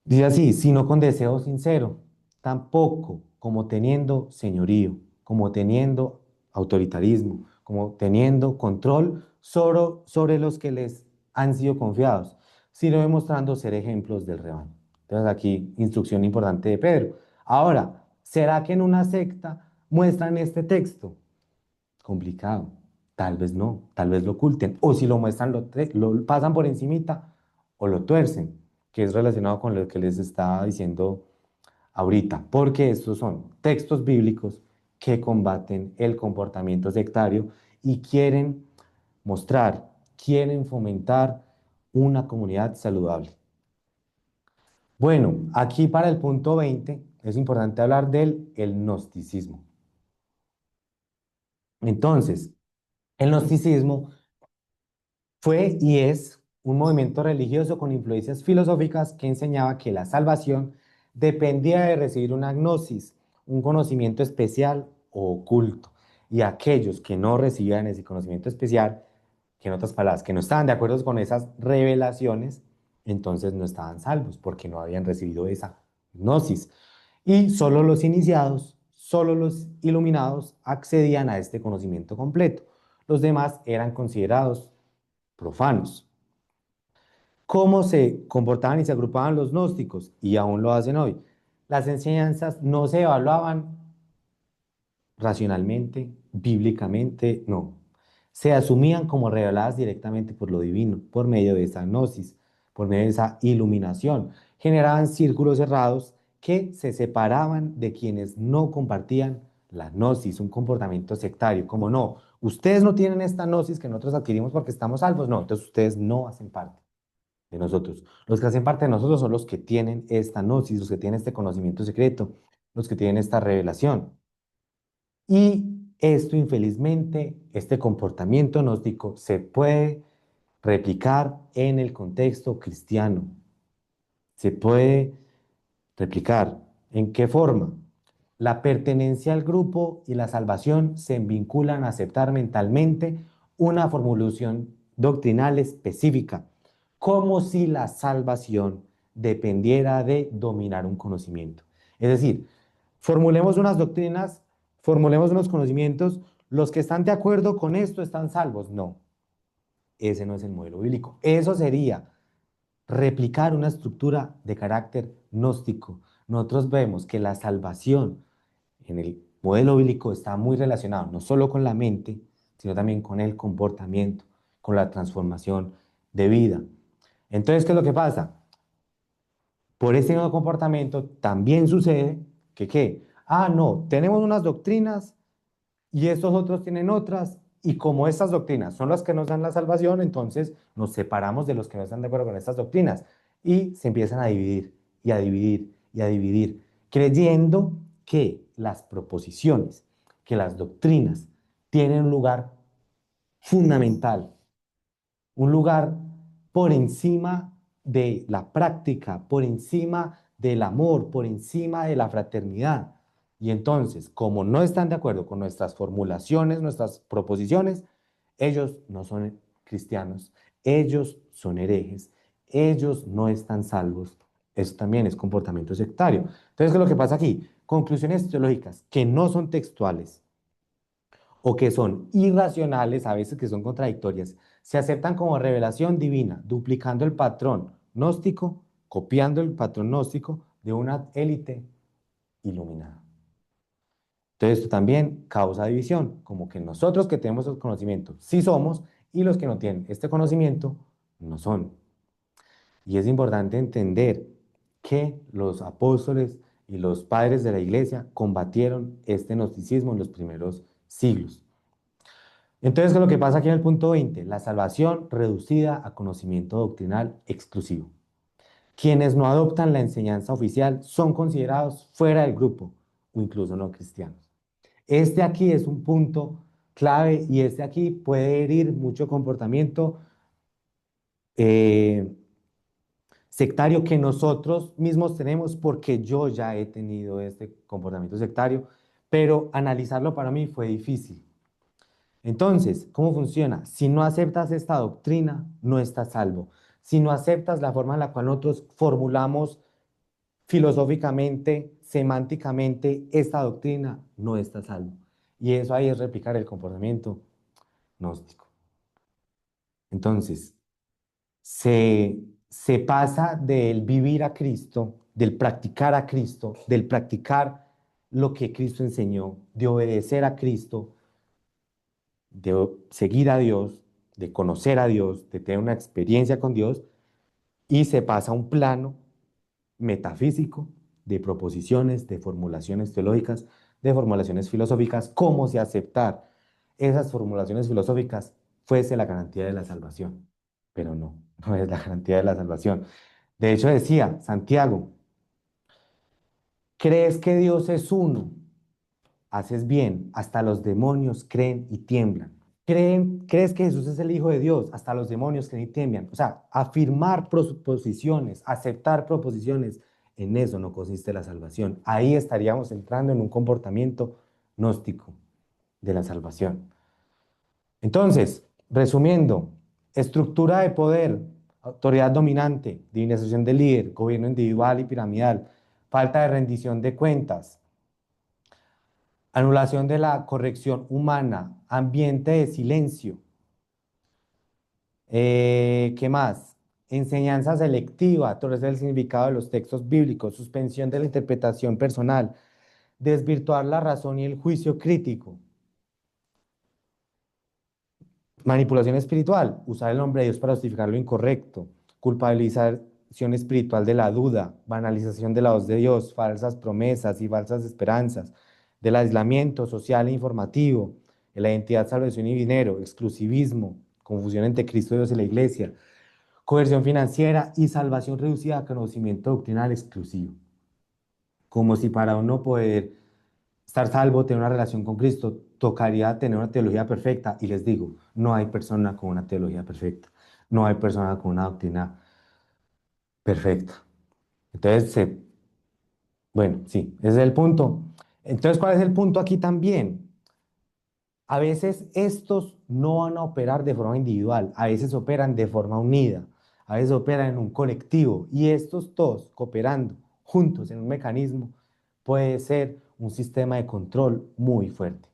Dice así, sino con deseo sincero, tampoco como teniendo señorío, como teniendo autoritarismo, como teniendo control sobre los que les han sido confiados, sino demostrando ser ejemplos del rebaño. Entonces aquí, instrucción importante de Pedro. Ahora, ¿será que en una secta muestran este texto? Complicado. Tal vez no, tal vez lo oculten. O si lo muestran, lo pasan por encimita o lo tuercen, que es relacionado con lo que les estaba diciendo ahorita, porque estos son textos bíblicos que combaten el comportamiento sectario y quieren mostrar, quieren fomentar una comunidad saludable. Bueno, aquí para el punto 20 es importante hablar del el gnosticismo. Entonces, el gnosticismo fue y es un movimiento religioso con influencias filosóficas que enseñaba que la salvación dependía de recibir una gnosis, un conocimiento especial o oculto. Y aquellos que no recibían ese conocimiento especial, que en otras palabras, que no estaban de acuerdo con esas revelaciones, entonces no estaban salvos porque no habían recibido esa gnosis. Y solo los iniciados, solo los iluminados accedían a este conocimiento completo. Los demás eran considerados profanos. ¿Cómo se comportaban y se agrupaban los gnósticos? Y aún lo hacen hoy. Las enseñanzas no se evaluaban racionalmente, bíblicamente, no. Se asumían como reveladas directamente por lo divino, por medio de esa gnosis, por medio de esa iluminación. Generaban círculos cerrados que se separaban de quienes no compartían la gnosis, un comportamiento sectario, como no, ustedes no tienen esta gnosis que nosotros adquirimos porque estamos salvos, no, entonces ustedes no hacen parte de nosotros. Los que hacen parte de nosotros son los que tienen esta gnosis, los que tienen este conocimiento secreto, los que tienen esta revelación. Y esto, infelizmente, este comportamiento gnóstico se puede replicar en el contexto cristiano. Se puede replicar. ¿En qué forma? La pertenencia al grupo y la salvación se vinculan a aceptar mentalmente una formulación doctrinal específica, como si la salvación dependiera de dominar un conocimiento. Es decir, formulemos unas doctrinas, formulemos unos conocimientos, los que están de acuerdo con esto están salvos. No, ese no es el modelo bíblico. Eso sería replicar una estructura de carácter gnóstico. Nosotros vemos que la salvación en el modelo bíblico está muy relacionado no solo con la mente, sino también con el comportamiento, con la transformación de vida. Entonces, ¿qué es lo que pasa? Por este nuevo comportamiento también sucede que, ¿qué? Ah, no, tenemos unas doctrinas y estos otros tienen otras, y como estas doctrinas son las que nos dan la salvación, entonces nos separamos de los que no están de acuerdo con estas doctrinas y se empiezan a dividir y a dividir y a dividir, creyendo que las proposiciones, que las doctrinas tienen un lugar fundamental, un lugar por encima de la práctica, por encima del amor, por encima de la fraternidad. Y entonces, como no están de acuerdo con nuestras formulaciones, nuestras proposiciones, ellos no son cristianos, ellos son herejes, ellos no están salvos. Eso también es comportamiento sectario. Entonces, ¿qué es lo que pasa aquí? Conclusiones teológicas que no son textuales, o que son irracionales, a veces que son contradictorias, se aceptan como revelación divina, duplicando el patrón gnóstico, copiando el patrón gnóstico de una élite iluminada. Entonces esto también causa división, como que nosotros que tenemos el conocimiento sí somos y los que no tienen este conocimiento no son. Y es importante entender que los apóstoles y los padres de la iglesia combatieron este gnosticismo en los primeros siglos. Entonces, ¿qué es lo que pasa aquí en el punto 20? La salvación reducida a conocimiento doctrinal exclusivo. Quienes no adoptan la enseñanza oficial son considerados fuera del grupo o incluso no cristianos. Este aquí es un punto clave y este aquí puede herir mucho comportamiento eh, sectario que nosotros mismos tenemos porque yo ya he tenido este comportamiento sectario, pero analizarlo para mí fue difícil. Entonces, ¿cómo funciona? Si no aceptas esta doctrina, no estás salvo. Si no aceptas la forma en la cual nosotros formulamos filosóficamente, semánticamente esta doctrina, no estás salvo. Y eso ahí es replicar el comportamiento gnóstico. Entonces, se pasa del vivir a Cristo, del practicar a Cristo, del practicar lo que Cristo enseñó, de obedecer a Cristo, de seguir a Dios, de conocer a Dios, de tener una experiencia con Dios, y se pasa a un plano metafísico de proposiciones, de formulaciones teológicas, de formulaciones filosóficas, como si aceptar esas formulaciones filosóficas fuese la garantía de la salvación. Pero no, no es la garantía de la salvación. De hecho decía Santiago, ¿crees que Dios es uno? Haces bien, hasta los demonios creen y tiemblan. ¿Crees que Jesús es el Hijo de Dios? Hasta los demonios creen y tiemblan. O sea, afirmar proposiciones, aceptar proposiciones, en eso no consiste la salvación. Ahí estaríamos entrando en un comportamiento gnóstico de la salvación. Entonces, resumiendo, estructura de poder, autoridad dominante, divinización del líder, gobierno individual y piramidal, falta de rendición de cuentas, Anulación de la corrección humana, ambiente de silencio. ¿Qué más? Enseñanza selectiva, torcer el significado de los textos bíblicos, suspensión de la interpretación personal, desvirtuar la razón y el juicio crítico, manipulación espiritual, usar el nombre de Dios para justificar lo incorrecto, culpabilización espiritual de la duda, banalización de la voz de Dios, falsas promesas y falsas esperanzas, del aislamiento social e informativo, de la identidad, salvación y dinero, exclusivismo, confusión entre Cristo, Dios y la Iglesia, coerción financiera y salvación reducida a conocimiento doctrinal exclusivo. Como si para uno poder estar salvo, tener una relación con Cristo, tocaría tener una teología perfecta. Y les digo, no hay persona con una teología perfecta. No hay persona con una doctrina perfecta. Entonces, bueno, sí, ese es el punto. Entonces, ¿cuál es el punto aquí también? A veces estos no van a operar de forma individual, a veces operan de forma unida, a veces operan en un colectivo y estos dos cooperando juntos en un mecanismo puede ser un sistema de control muy fuerte,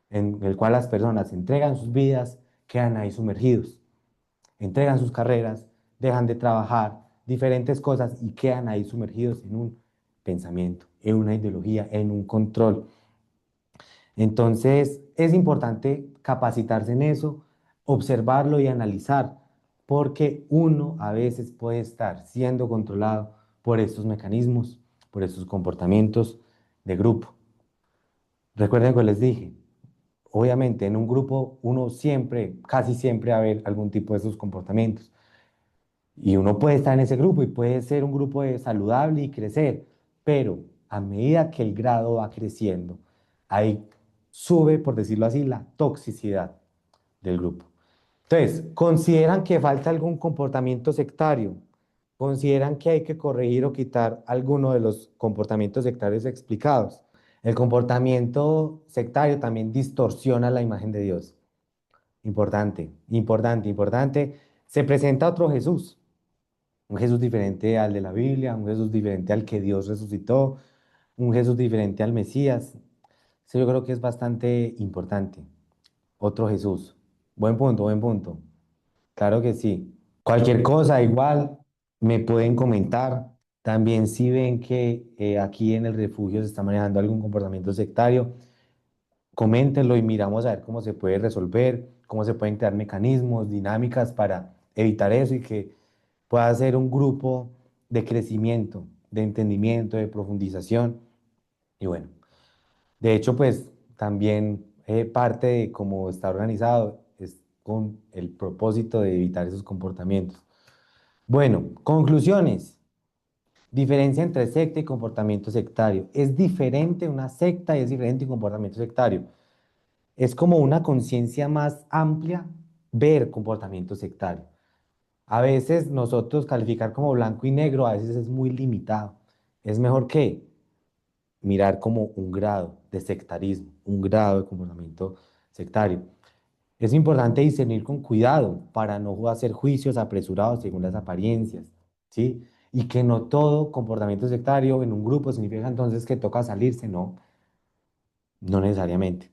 en el cual las personas entregan sus vidas, quedan ahí sumergidos, entregan sus carreras, dejan de trabajar, diferentes cosas y quedan ahí sumergidos en un pensamiento, en una ideología, en un control. Entonces, es importante capacitarse en eso, observarlo y analizar, porque uno a veces puede estar siendo controlado por estos mecanismos, por estos comportamientos de grupo. Recuerden que les dije, obviamente en un grupo uno siempre, casi siempre va a haber algún tipo de esos comportamientos. Y uno puede estar en ese grupo y puede ser un grupo saludable y crecer, pero a medida que el grado va creciendo, ahí sube, por decirlo así, la toxicidad del grupo. Entonces, ¿consideran que falta algún comportamiento sectario? ¿Consideran que hay que corregir o quitar alguno de los comportamientos sectarios explicados? El comportamiento sectario también distorsiona la imagen de Dios. Importante, importante, importante. Se presenta otro Jesús, un Jesús diferente al de la Biblia, un Jesús diferente al que Dios resucitó, un Jesús diferente al Mesías. Eso yo creo que es bastante importante. Otro Jesús. Buen punto, buen punto. Claro que sí. Cualquier cosa, igual, me pueden comentar. También si ven que aquí en el refugio se está manejando algún comportamiento sectario, coméntenlo y miramos a ver cómo se puede resolver, cómo se pueden crear mecanismos, dinámicas para evitar eso y que pueda ser un grupo de crecimiento, de entendimiento, de profundización. Y bueno, de hecho, pues también parte de cómo está organizado es con el propósito de evitar esos comportamientos. Bueno, conclusiones. Diferencia entre secta y comportamiento sectario. Es diferente una secta y es diferente un comportamiento sectario. Es como una conciencia más amplia ver comportamiento sectario. A veces nosotros calificar como blanco y negro a veces es muy limitado. Es mejor que mirar como un grado de sectarismo, un grado de comportamiento sectario. Es importante discernir con cuidado para no hacer juicios apresurados según las apariencias, ¿sí? Y que no todo comportamiento sectario en un grupo significa entonces que toca salirse, no, no necesariamente.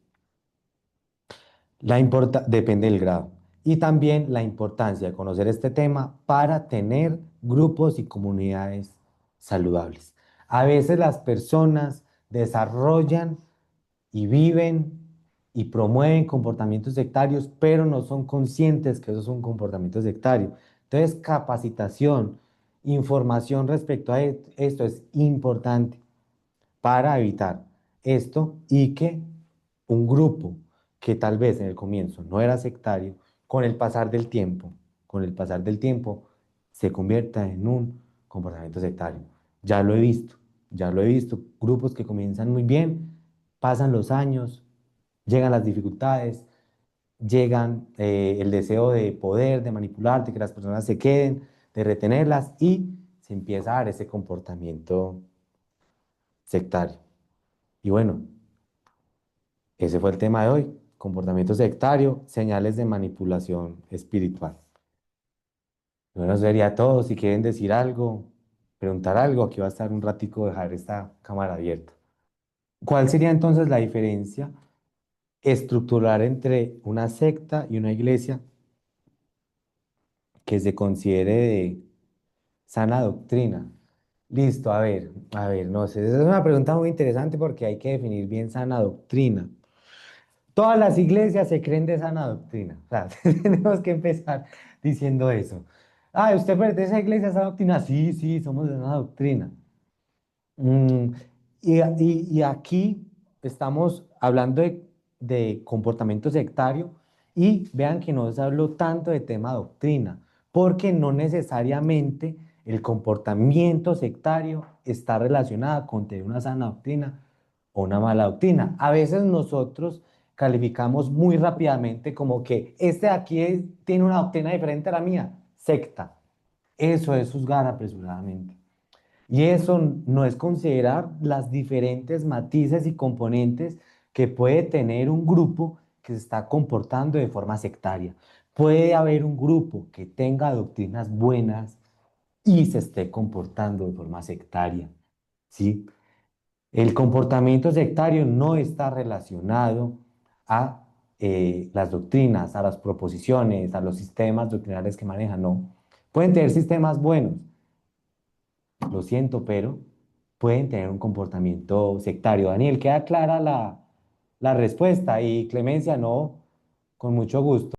Depende del grado. Y también la importancia de conocer este tema para tener grupos y comunidades saludables. A veces las personas desarrollan y viven y promueven comportamientos sectarios, pero no son conscientes que eso es un comportamiento sectario. Entonces, capacitación, información respecto a esto es importante para evitar esto y que un grupo que tal vez en el comienzo no era sectario, con el pasar del tiempo, con el pasar del tiempo, se convierta en un comportamiento sectario. Ya lo he visto, ya lo he visto. Grupos que comienzan muy bien, pasan los años, llegan las dificultades, llegan el deseo de poder, de manipular, de que las personas se queden, de retenerlas y se empieza a dar ese comportamiento sectario. Y bueno, ese fue el tema de hoy, comportamiento sectario, señales de manipulación espiritual. Bueno, eso sería todo. Si quieren decir algo, preguntar algo, aquí va a estar un ratico dejar esta cámara abierta. ¿Cuál sería entonces la diferencia estructural entre una secta y una iglesia que se considere de sana doctrina? Listo, a ver, no sé, esa es una pregunta muy interesante porque hay que definir bien sana doctrina. Todas las iglesias se creen de sana doctrina. O sea, tenemos que empezar diciendo eso. Ah, ¿usted pertenece a esa iglesia, a esa doctrina? Sí, sí, somos de sana doctrina. Mm, y aquí estamos hablando de comportamiento sectario y vean que no se habló tanto de tema doctrina, porque no necesariamente el comportamiento sectario está relacionado con tener una sana doctrina o una mala doctrina. A veces nosotros calificamos muy rápidamente como que este de aquí tiene una doctrina diferente a la mía, secta. Eso es juzgar apresuradamente. Y eso no es considerar las diferentes matices y componentes que puede tener un grupo que se está comportando de forma sectaria. Puede haber un grupo que tenga doctrinas buenas y se esté comportando de forma sectaria, ¿sí? El comportamiento sectario no está relacionado a las doctrinas, a las proposiciones, a los sistemas doctrinales que manejan, no. Pueden tener sistemas buenos, lo siento, pero pueden tener un comportamiento sectario. Daniel, ¿queda clara la respuesta? Y Clemencia, no, con mucho gusto.